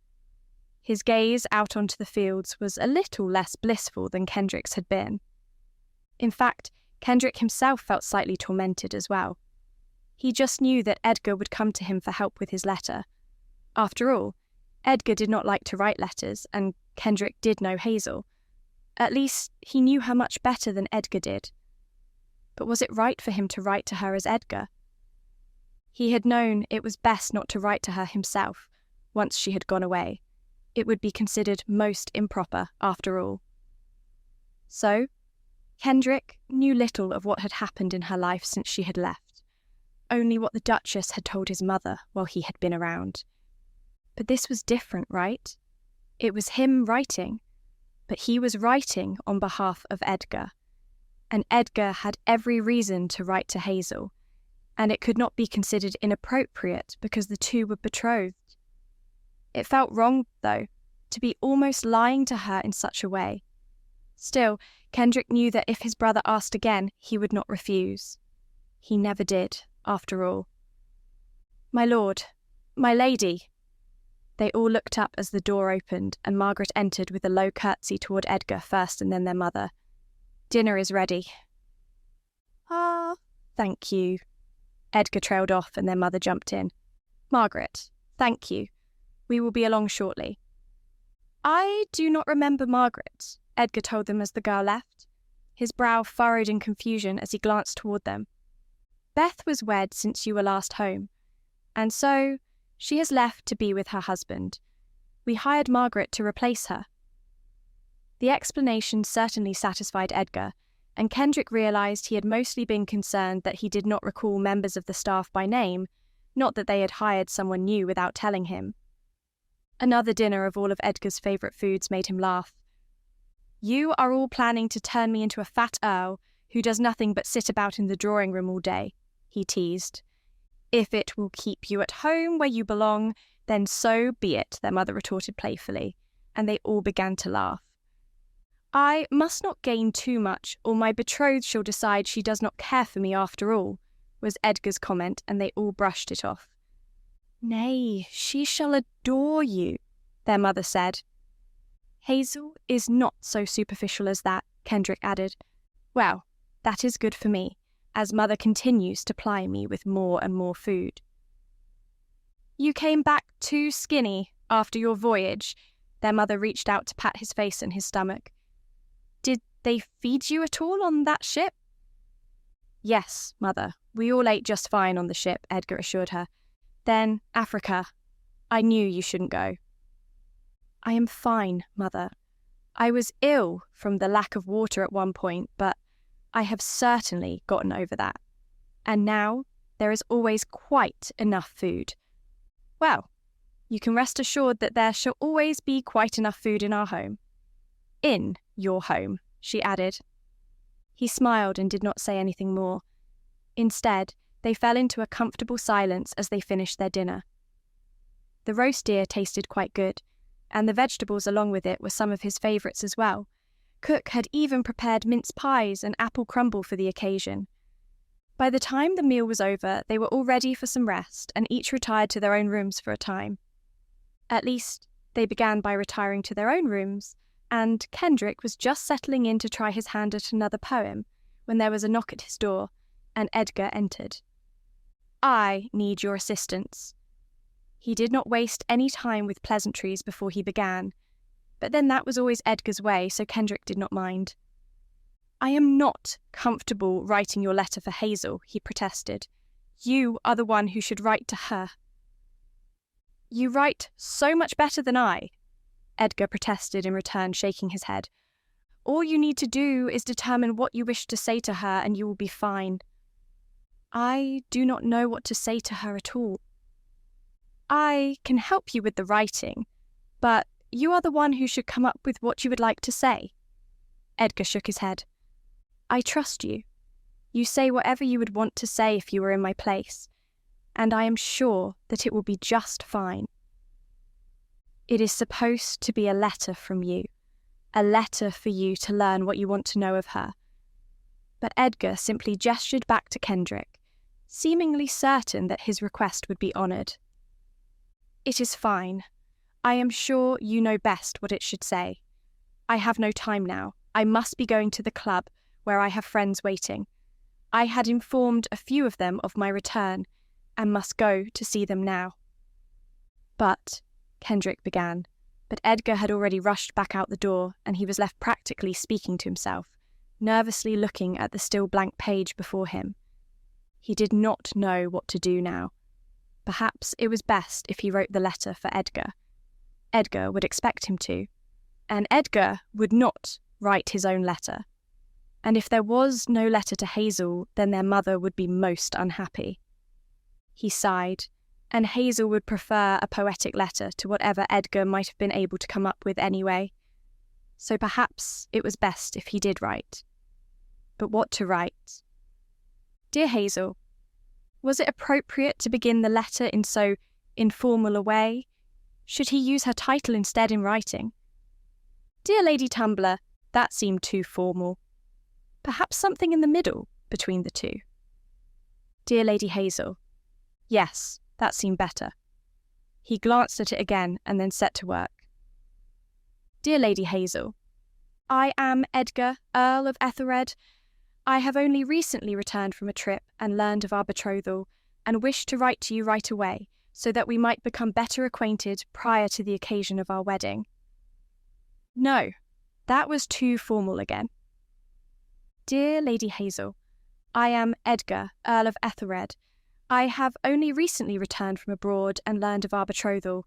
His gaze out onto the fields was a little less blissful than Kendrick's had been. In fact, Kendrick himself felt slightly tormented as well. He just knew that Edgar would come to him for help with his letter. After all, Edgar did not like to write letters, and Kendrick did know Hazel. At least, he knew her much better than Edgar did. But was it right for him to write to her as Edgar? He had known it was best not to write to her himself, once she had gone away. It would be considered most improper, after all. So, Kendrick knew little of what had happened in her life since she had left, only what the Duchess had told his mother while he had been around. But this was different, right? It was him writing, but he was writing on behalf of Edgar. And Edgar had every reason to write to Hazel, and it could not be considered inappropriate because the two were betrothed. It felt wrong, though, to be almost lying to her in such a way. Still, Kendrick knew that if his brother asked again, he would not refuse. He never did, after all. "My lord, my lady." They all looked up as the door opened, and Margaret entered with a low curtsy toward Edgar first and then their mother. "Dinner is ready." "Ah, thank you." Edgar trailed off and their mother jumped in. "Margaret, thank you. We will be along shortly." "I do not remember Margaret," Edgar told them as the girl left. His brow furrowed in confusion as he glanced toward them. "Beth was wed since you were last home, and so she has left to be with her husband. We hired Margaret to replace her." The explanation certainly satisfied Edgar, and Kendrick realized he had mostly been concerned that he did not recall members of the staff by name, not that they had hired someone new without telling him. Another dinner of all of Edgar's favourite foods made him laugh. "You are all planning to turn me into a fat Earl who does nothing but sit about in the drawing room all day," he teased. "If it will keep you at home where you belong, then so be it," their mother retorted playfully, and they all began to laugh. "I must not gain too much, or my betrothed shall decide she does not care for me after all," was Edgar's comment, and they all brushed it off. "Nay, she shall adore you," their mother said. "Hazel is not so superficial as that," Kendrick added. "Well, that is good for me, as mother continues to ply me with more and more food." "You came back too skinny after your voyage," their mother reached out to pat his face and his stomach. "Did they feed you at all on that ship?" "Yes, mother, we all ate just fine on the ship," Edgar assured her. "Then, Africa, I knew you shouldn't go." "I am fine, mother. I was ill from the lack of water at one point, but I have certainly gotten over that. And now there is always quite enough food. Well, you can rest assured that there shall always be quite enough food in our home. In your home," she added. He smiled and did not say anything more. Instead, they fell into a comfortable silence as they finished their dinner. The roast deer tasted quite good, and the vegetables along with it were some of his favourites as well. Cook had even prepared mince pies and apple crumble for the occasion. By the time the meal was over, they were all ready for some rest, and each retired to their own rooms for a time. At least, they began by retiring to their own rooms, and Kendrick was just settling in to try his hand at another poem when there was a knock at his door, and Edgar entered. "I need your assistance." He did not waste any time with pleasantries before he began, but then that was always Edgar's way, so Kendrick did not mind. I am not comfortable writing your letter for Hazel, he protested. You are the one who should write to her. You write so much better than I, Edgar protested in return, shaking his head. All you need to do is determine what you wish to say to her and you will be fine. I do not know what to say to her at all. I can help you with the writing, but you are the one who should come up with what you would like to say. Edgar shook his head. I trust you. You say whatever you would want to say if you were in my place, and I am sure that it will be just fine. It is supposed to be a letter from you, a letter for you to learn what you want to know of her. But Edgar simply gestured back to Kendrick, seemingly certain that his request would be honoured. It is fine. I am sure you know best what it should say. I have no time now. I must be going to the club, where I have friends waiting. I had informed a few of them of my return, and must go to see them now. But, Kendrick began, but Edgar had already rushed back out the door, and he was left practically speaking to himself, nervously looking at the still blank page before him. He did not know what to do now. Perhaps it was best if he wrote the letter for Edgar. Edgar would expect him to, and Edgar would not write his own letter. And if there was no letter to Hazel, then their mother would be most unhappy. He sighed, and Hazel would prefer a poetic letter to whatever Edgar might have been able to come up with anyway. So perhaps it was best if he did write. But what to write? Dear Hazel, was it appropriate to begin the letter in so informal a way? Should he use her title instead in writing? Dear Lady Tumbler, that seemed too formal. Perhaps something in the middle between the two. Dear Lady Hazel. Yes, that seemed better. He glanced at it again and then set to work. Dear Lady Hazel, I am Edgar, Earl of Ethelred. I have only recently returned from a trip and learned of our betrothal, and wish to write to you right away, so that we might become better acquainted prior to the occasion of our wedding. No, that was too formal again. Dear Lady Hazel, I am Edgar, Earl of Ethelred. I have only recently returned from abroad and learned of our betrothal.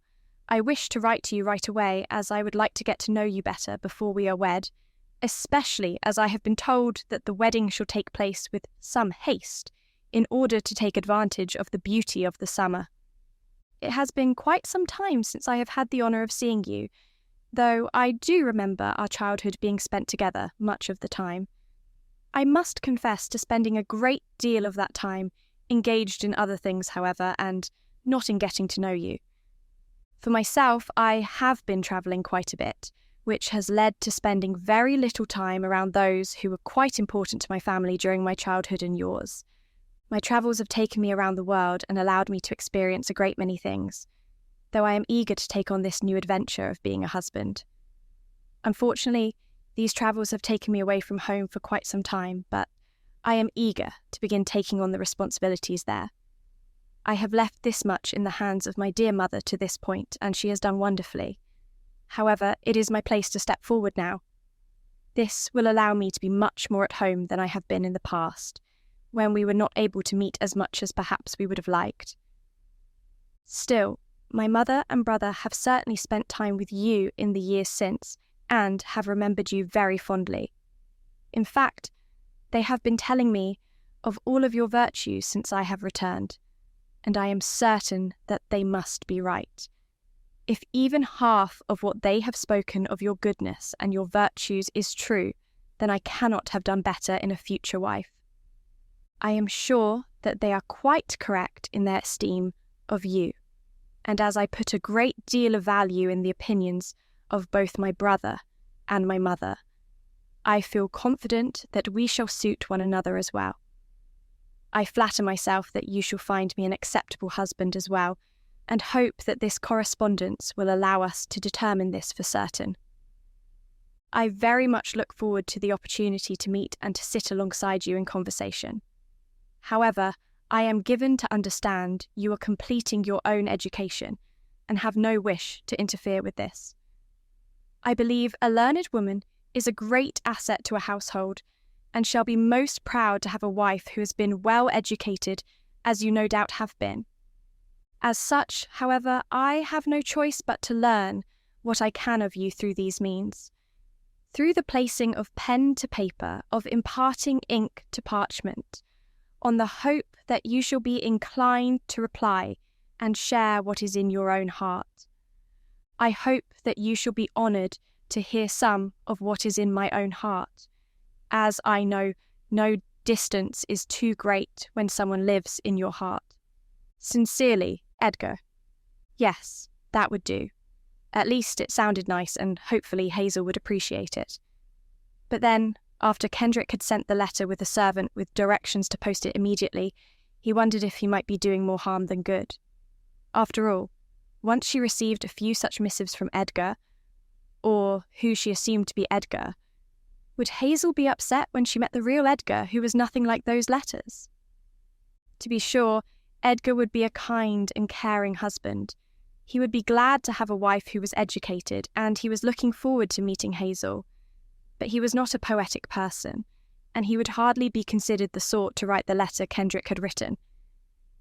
I wish to write to you right away, as I would like to get to know you better before we are wed, especially as I have been told that the wedding shall take place with some haste, in order to take advantage of the beauty of the summer. It has been quite some time since I have had the honour of seeing you, though I do remember our childhood being spent together much of the time. I must confess to spending a great deal of that time engaged in other things, however, and not in getting to know you. For myself, I have been travelling quite a bit, which has led to spending very little time around those who were quite important to my family during my childhood and yours. My travels have taken me around the world and allowed me to experience a great many things, though I am eager to take on this new adventure of being a husband. Unfortunately, these travels have taken me away from home for quite some time, but I am eager to begin taking on the responsibilities there. I have left this much in the hands of my dear mother to this point, and she has done wonderfully. However, it is my place to step forward now. This will allow me to be much more at home than I have been in the past, when we were not able to meet as much as perhaps we would have liked. Still, my mother and brother have certainly spent time with you in the years since, and have remembered you very fondly. In fact, they have been telling me of all of your virtues since I have returned, and I am certain that they must be right. If even half of what they have spoken of your goodness and your virtues is true, then I cannot have done better in a future wife. I am sure that they are quite correct in their esteem of you, and as I put a great deal of value in the opinions of both my brother and my mother, I feel confident that we shall suit one another as well. I flatter myself that you shall find me an acceptable husband as well, and hope that this correspondence will allow us to determine this for certain. I very much look forward to the opportunity to meet and to sit alongside you in conversation. However, I am given to understand you are completing your own education and have no wish to interfere with this. I believe a learned woman is a great asset to a household, and shall be most proud to have a wife who has been well educated, as you no doubt have been. As such, however, I have no choice but to learn what I can of you through these means. Through the placing of pen to paper, of imparting ink to parchment, on the hope that you shall be inclined to reply and share what is in your own heart. I hope that you shall be honoured to hear some of what is in my own heart, as I know no distance is too great when someone lives in your heart. Sincerely, Edgar. Yes, that would do. At least it sounded nice, and hopefully Hazel would appreciate it. But then, after Kendrick had sent the letter with a servant with directions to post it immediately, he wondered if he might be doing more harm than good. After all, once she received a few such missives from Edgar, or who she assumed to be Edgar, would Hazel be upset when she met the real Edgar, who was nothing like those letters? To be sure, Edgar would be a kind and caring husband. He would be glad to have a wife who was educated, and he was looking forward to meeting Hazel. But he was not a poetic person, and he would hardly be considered the sort to write the letter Kendrick had written.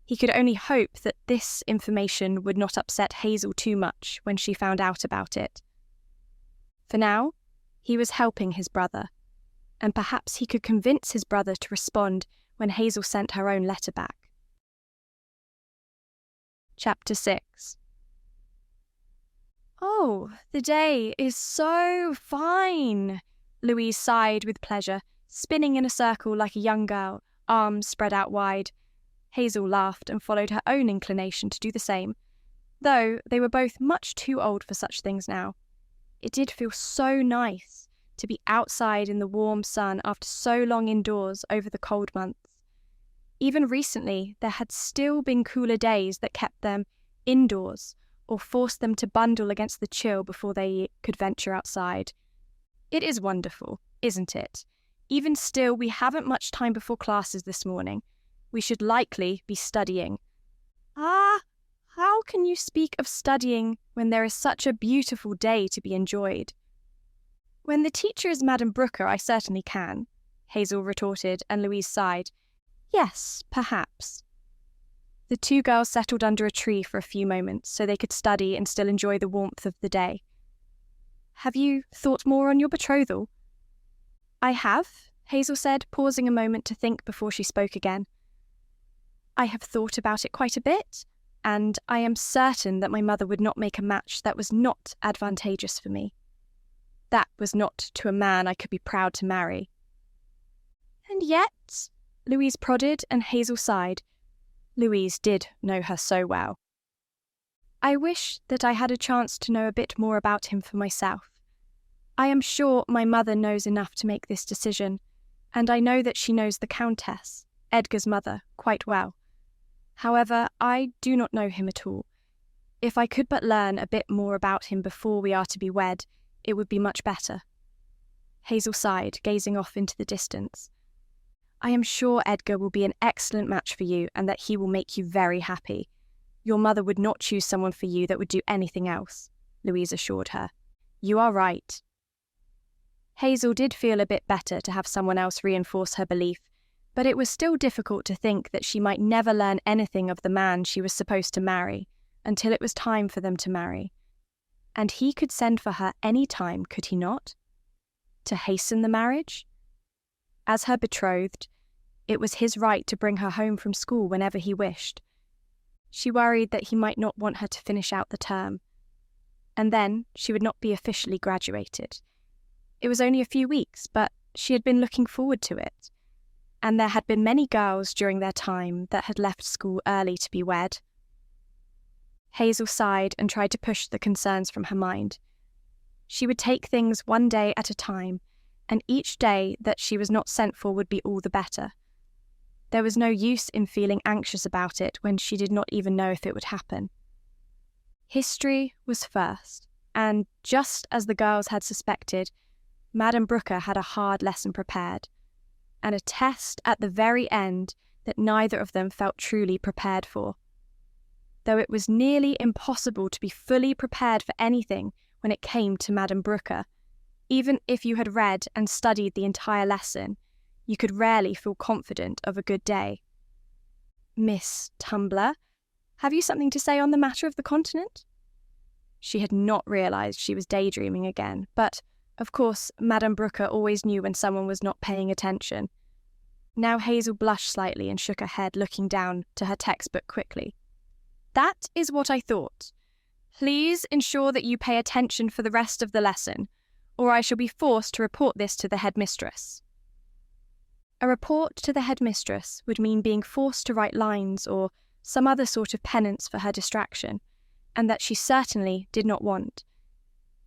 He could only hope that this information would not upset Hazel too much when she found out about it. For now, he was helping his brother, and perhaps he could convince his brother to respond when Hazel sent her own letter back. Chapter 6. "Oh, the day is so fine," Louise sighed with pleasure, spinning in a circle like a young girl, arms spread out wide. Hazel laughed and followed her own inclination to do the same, though they were both much too old for such things now. It did feel so nice to be outside in the warm sun after so long indoors over the cold months. Even recently, there had still been cooler days that kept them indoors or forced them to bundle against the chill before they could venture outside. It is wonderful, isn't it? Even still, we haven't much time before classes this morning. We should likely be studying. Ah, how can you speak of studying when there is such a beautiful day to be enjoyed? When the teacher is Madame Brooker, I certainly can, Hazel retorted, and Louise sighed. Yes, perhaps. The two girls settled under a tree for a few moments so they could study and still enjoy the warmth of the day. Have you thought more on your betrothal? I have, Hazel said, pausing a moment to think before she spoke again. I have thought about it quite a bit, and I am certain that my mother would not make a match that was not advantageous for me. That was not to a man I could be proud to marry. And yet, Louise prodded and Hazel sighed. Louise did know her so well. I wish that I had a chance to know a bit more about him for myself. I am sure my mother knows enough to make this decision, and I know that she knows the Countess, Edgar's mother, quite well. However, I do not know him at all. If I could but learn a bit more about him before we are to be wed, it would be much better. Hazel sighed, gazing off into the distance. I am sure Edgar will be an excellent match for you and that he will make you very happy. Your mother would not choose someone for you that would do anything else, Louise assured her. You are right. Hazel did feel a bit better to have someone else reinforce her belief, but it was still difficult to think that she might never learn anything of the man she was supposed to marry until it was time for them to marry. And he could send for her any time, could he not? To hasten the marriage? As her betrothed, it was his right to bring her home from school whenever he wished. She worried that he might not want her to finish out the term, and then she would not be officially graduated. It was only a few weeks, but she had been looking forward to it, and there had been many girls during their time that had left school early to be wed. Hazel sighed and tried to push the concerns from her mind. She would take things one day at a time, and each day that she was not sent for would be all the better. There was no use in feeling anxious about it when she did not even know if it would happen. History was first, and just as the girls had suspected, Madame Brooker had a hard lesson prepared, and a test at the very end that neither of them felt truly prepared for. Though it was nearly impossible to be fully prepared for anything when it came to Madame Brooker, even if you had read and studied the entire lesson, you could rarely feel confident of a good day. Miss Tumbler, have you something to say on the matter of the continent? She had not realised she was daydreaming again, but, of course, Madame Brooker always knew when someone was not paying attention. Now Hazel blushed slightly and shook her head, looking down to her textbook quickly. That is what I thought. Please ensure that you pay attention for the rest of the lesson, or I shall be forced to report this to the headmistress. A report to the headmistress would mean being forced to write lines or some other sort of penance for her distraction, and that she certainly did not want,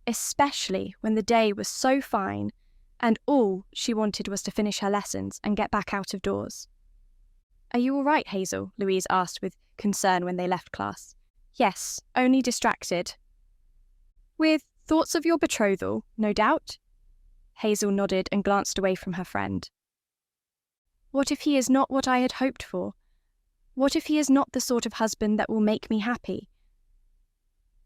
especially when the day was so fine and all she wanted was to finish her lessons and get back out of doors. Are you all right, Hazel? Louise asked with concern when they left class. Yes, only distracted. With thoughts of your betrothal, no doubt? Hazel nodded and glanced away from her friend. What if he is not what I had hoped for? What if he is not the sort of husband that will make me happy?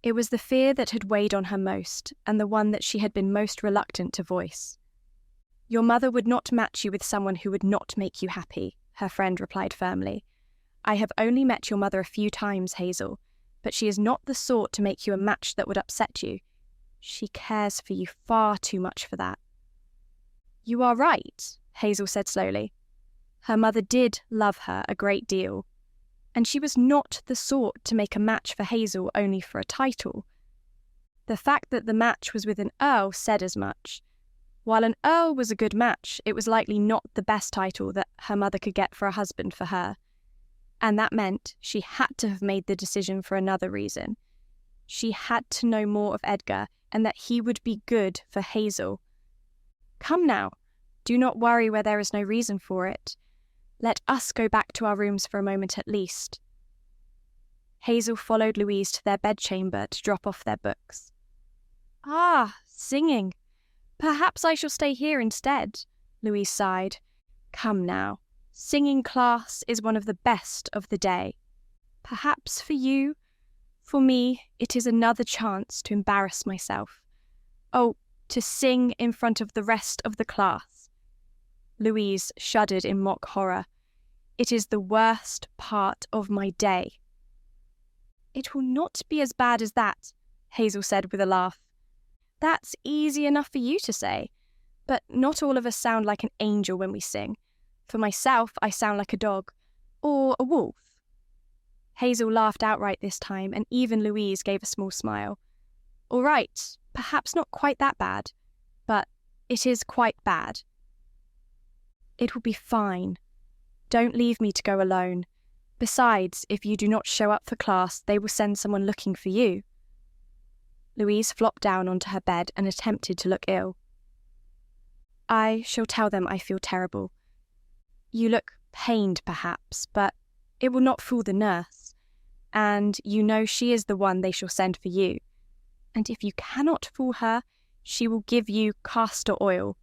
It was the fear that had weighed on her most, and the one that she had been most reluctant to voice. Your mother would not match you with someone who would not make you happy, her friend replied firmly. I have only met your mother a few times, Hazel, but she is not the sort to make you a match that would upset you. She cares for you far too much for that. You are right, Hazel said slowly. Her mother did love her a great deal, and she was not the sort to make a match for Hazel only for a title. The fact that the match was with an Earl said as much. While an Earl was a good match, it was likely not the best title that her mother could get for a husband for her. And that meant she had to have made the decision for another reason. She had to know more of Edgar and that he would be good for Hazel. Come now, do not worry where there is no reason for it. Let us go back to our rooms for a moment at least. Hazel followed Louise to their bedchamber to drop off their books. Ah, singing. Perhaps I shall stay here instead, Louise sighed. Come now, singing class is one of the best of the day. Perhaps for you, for me, it is another chance to embarrass myself. Oh, to sing in front of the rest of the class. Louise shuddered in mock horror. It is the worst part of my day. It will not be as bad as that, Hazel said with a laugh. That's easy enough for you to say, but not all of us sound like an angel when we sing. For myself, I sound like a dog, or a wolf. Hazel laughed outright this time, and even Louise gave a small smile. All right, perhaps not quite that bad, but it is quite bad. It will be fine. Don't leave me to go alone. Besides, if you do not show up for class, they will send someone looking for you. Louise flopped down onto her bed and attempted to look ill. I shall tell them I feel terrible. You look pained, perhaps, but it will not fool the nurse. And you know she is the one they shall send for you. And if you cannot fool her, she will give you castor oil.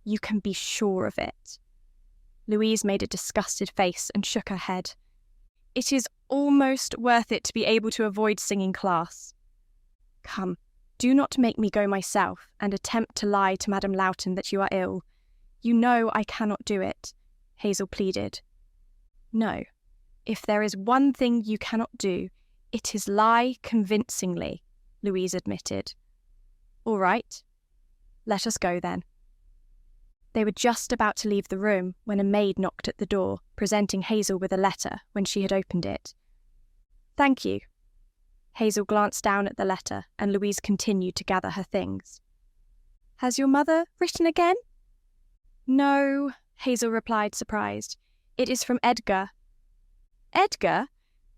You can be sure of it. Louise made a disgusted face and shook her head. It is almost worth it to be able to avoid singing class. Come, do not make me go myself and attempt to lie to Madame Lowton that you are ill. You know I cannot do it, Hazel pleaded. No, if there is one thing you cannot do, it is lie convincingly, Louise admitted. All right, let us go then. They were just about to leave the room when a maid knocked at the door, presenting Hazel with a letter when she had opened it. Thank you. Hazel glanced down at the letter, and Louise continued to gather her things. Has your mother written again? No, Hazel replied, surprised. It is from Edgar. Edgar?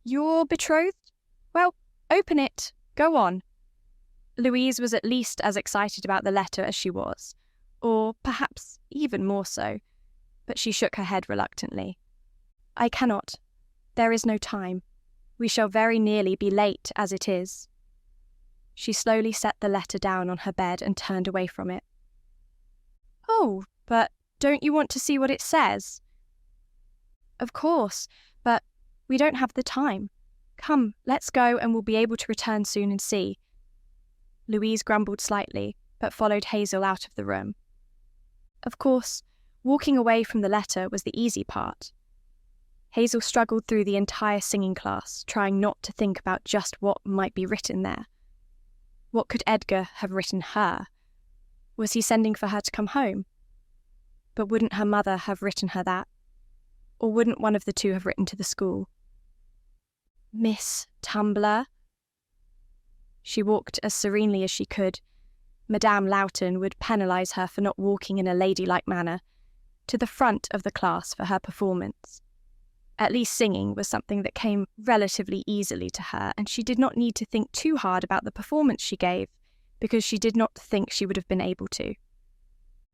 Your betrothed? Well, open it. Go on. Louise was at least as excited about the letter as she was, or perhaps even more so, but she shook her head reluctantly. I cannot. There is no time. We shall very nearly be late as it is. She slowly set the letter down on her bed and turned away from it. Oh, but don't you want to see what it says? Of course, but we don't have the time. Come, let's go and we'll be able to return soon and see. Louise grumbled slightly, but followed Hazel out of the room. Of course, Walking away from the letter was the easy part. Hazel struggled through the entire singing class, trying not to think about just what might be written there. What could Edgar have written her? Was he sending for her to come home? But wouldn't her mother have written her that? Or wouldn't one of the two have written to the school? Miss Tumbler? She walked as serenely as she could. Madame Lowton would penalise her for not walking in a ladylike manner, to the front of the class for her performance. At least singing was something that came relatively easily to her, and she did not need to think too hard about the performance she gave, because she did not think she would have been able to.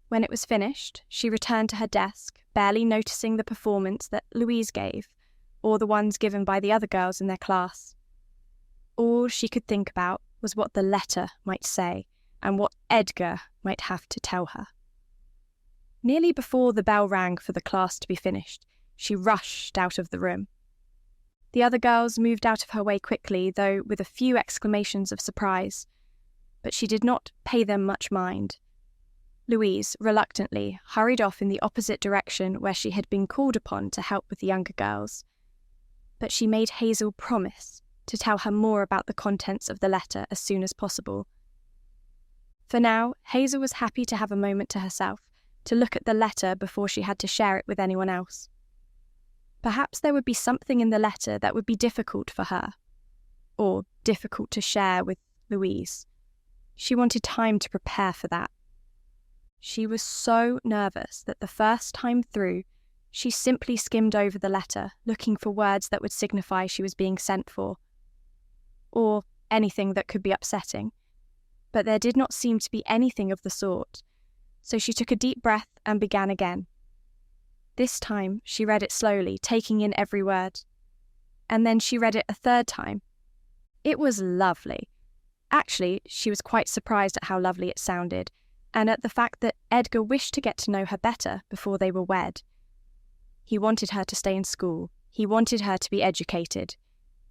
When it was finished, she returned to her desk, barely noticing the performance that Louise gave, or the ones given by the other girls in their class. All she could think about was what the letter might say, and what Edgar might have to tell her. Nearly before the bell rang for the class to be finished, she rushed out of the room. The other girls moved out of her way quickly, though with a few exclamations of surprise, but she did not pay them much mind. Louise, reluctantly, hurried off in the opposite direction where she had been called upon to help with the younger girls. But she made Hazel promise to tell her more about the contents of the letter as soon as possible. For now, Hazel was happy to have a moment to herself, to look at the letter before she had to share it with anyone else. Perhaps there would be something in the letter that would be difficult for her, or difficult to share with Louise. She wanted time to prepare for that. She was so nervous that the first time through, she simply skimmed over the letter, looking for words that would signify she was being sent for, or anything that could be upsetting. But there did not seem to be anything of the sort, so she took a deep breath and began again. This time, she read it slowly, taking in every word. And then she read it a third time. It was lovely. Actually, she was quite surprised at how lovely it sounded, and at the fact that Edgar wished to get to know her better before they were wed. He wanted her to stay in school. He wanted her to be educated.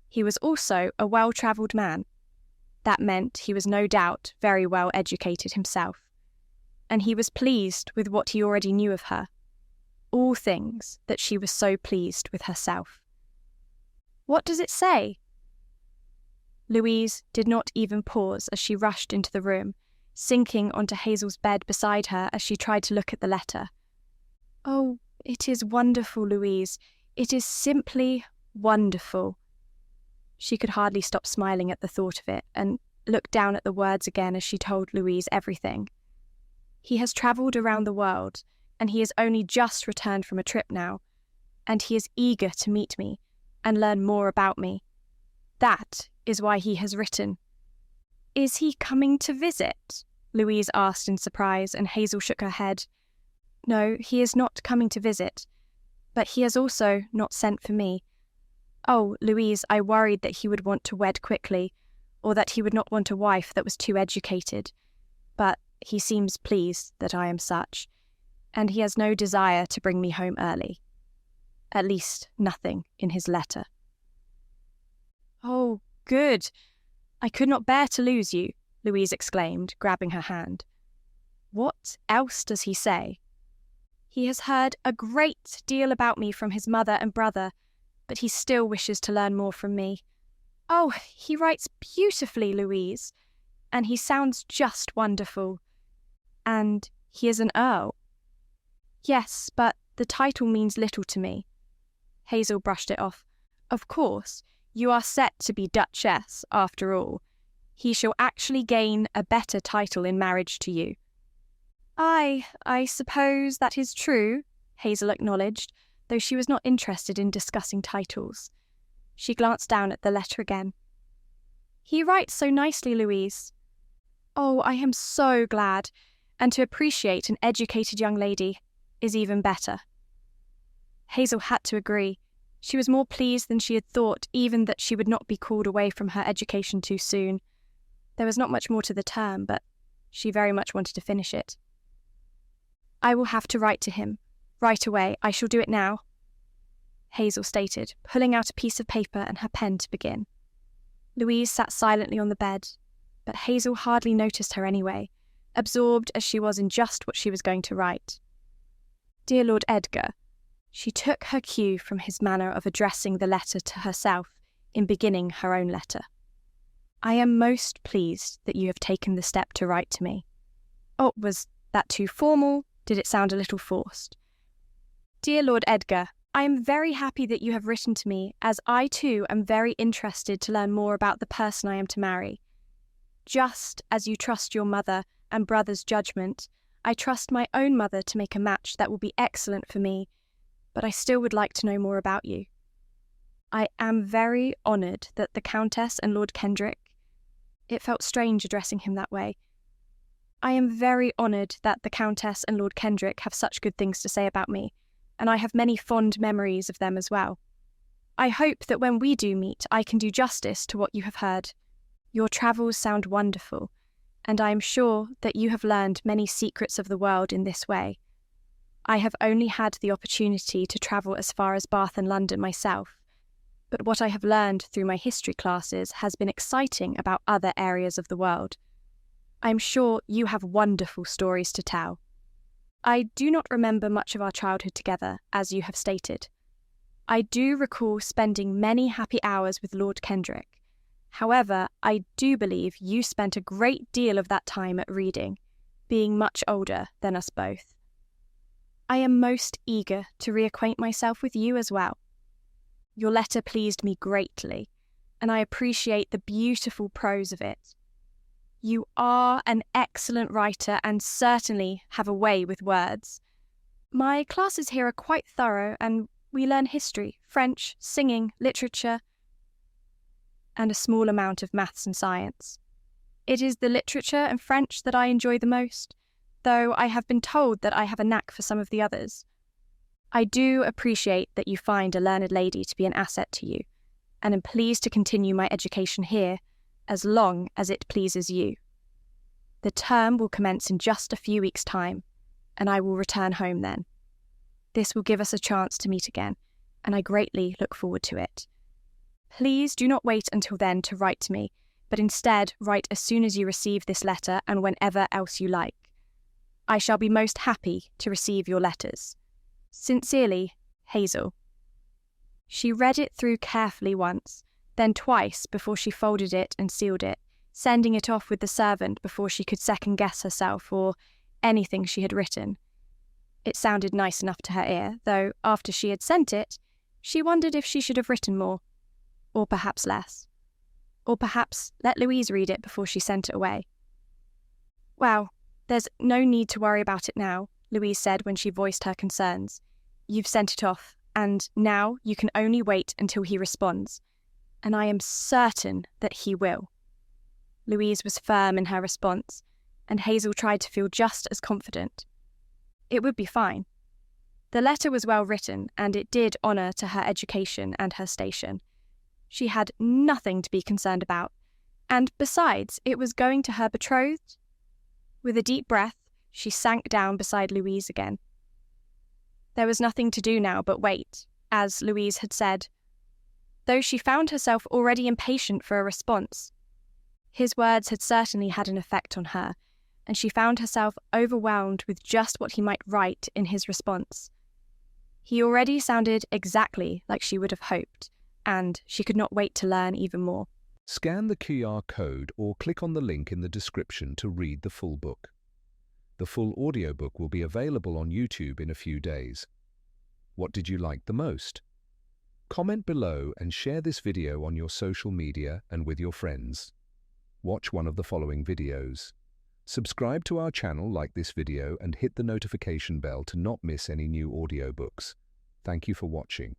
He was also a well-travelled man. That meant he was no doubt very well educated himself. And he was pleased with what he already knew of her. All things that she was so pleased with herself. What does it say? Louise did not even pause as she rushed into the room, sinking onto Hazel's bed beside her as she tried to look at the letter. Oh, it is wonderful, Louise. It is simply wonderful. She could hardly stop smiling at the thought of it, and looked down at the words again as she told Louise everything. He has travelled around the world, and he has only just returned from a trip now, and he is eager to meet me and learn more about me. That is why he has written. Is he coming to visit? Louise asked in surprise, and Hazel shook her head. No, he is not coming to visit, but he has also not sent for me. Oh, Louise, I worried that he would want to wed quickly, or that he would not want a wife that was too educated. But he seems pleased that I am such, and he has no desire to bring me home early. At least nothing in his letter. Oh, good. I could not bear to lose you, Louise exclaimed, grabbing her hand. What else does he say? He has heard a great deal about me from his mother and brother, but he still wishes to learn more from me. Oh, he writes beautifully, Louise, and he sounds just wonderful. And he is an Earl. Yes, but the title means little to me. Hazel brushed it off. Of course, you are set to be Duchess, after all. He shall actually gain a better title in marriage to you. I suppose that is true, Hazel acknowledged, though she was not interested in discussing titles. She glanced down at the letter again. He writes so nicely, Louise. Oh, I am so glad, and to appreciate an educated young lady is even better. Hazel had to agree. She was more pleased than she had thought, even that she would not be called away from her education too soon. There was not much more to the term, but she very much wanted to finish it. I will have to write to him. Right away. I shall do it now, Hazel stated, pulling out a piece of paper and her pen to begin. Louise sat silently on the bed, but Hazel hardly noticed her anyway, absorbed as she was in just what she was going to write. Dear Lord Edgar, she took her cue from his manner of addressing the letter to herself in beginning her own letter. I am most pleased that you have taken the step to write to me. Oh, was that too formal? Did it sound a little forced? Dear Lord Edgar, I am very happy that you have written to me, as I too am very interested to learn more about the person I am to marry. Just as you trust your mother and brother's judgment, I trust my own mother to make a match that will be excellent for me, but I still would like to know more about you. I am very honoured that the Countess and Lord Kendrick— it felt strange addressing him that way. I am very honoured that the Countess and Lord Kendrick have such good things to say about me, and I have many fond memories of them as well. I hope that when we do meet, I can do justice to what you have heard. Your travels sound wonderful, and I am sure that you have learned many secrets of the world in this way. I have only had the opportunity to travel as far as Bath and London myself, but what I have learned through my history classes has been exciting about other areas of the world. I am sure you have wonderful stories to tell. I do not remember much of our childhood together, as you have stated. I do recall spending many happy hours with Lord Kendrick. However, I do believe you spent a great deal of that time at reading, being much older than us both. I am most eager to reacquaint myself with you as well. Your letter pleased me greatly, and I appreciate the beautiful prose of it. You are an excellent writer and certainly have a way with words. My classes here are quite thorough, and we learn history, French, singing, literature, and a small amount of maths and science. It is the literature and French that I enjoy the most, though I have been told that I have a knack for some of the others. I do appreciate that you find a learned lady to be an asset to you, and am pleased to continue my education here as long as it pleases you. The term will commence in just a few weeks' time, and I will return home then. This will give us a chance to meet again, and I greatly look forward to it. Please do not wait until then to write to me, but instead write as soon as you receive this letter and whenever else you like. I shall be most happy to receive your letters. Sincerely, Hazel. She read it through carefully once, then twice before she folded it and sealed it, sending it off with the servant before she could second-guess herself or anything she had written. It sounded nice enough to her ear, though after she had sent it, she wondered if she should have written more, or perhaps less, or perhaps let Louise read it before she sent it away. Well, there's no need to worry about it now, Louise said when she voiced her concerns. You've sent it off, and now you can only wait until he responds, and I am certain that he will. Louise was firm in her response, and Hazel tried to feel just as confident. It would be fine. The letter was well written, and it did honour to her education and her station. She had nothing to be concerned about, and besides, it was going to her betrothed. With a deep breath, she sank down beside Louise again. There was nothing to do now but wait, as Louise had said, though she found herself already impatient for a response. His words had certainly had an effect on her, and she found herself overwhelmed with just what he might write in his response. He already sounded exactly like she would have hoped, and she could not wait to learn even more. Scan the QR code or click on the link in the description to read the full book. The full audiobook will be available on YouTube in a few days. What did you like the most? Comment below and share this video on your social media and with your friends. Watch one of the following videos. Subscribe to our channel, like this video, and hit the notification bell to not miss any new audiobooks. Thank you for watching.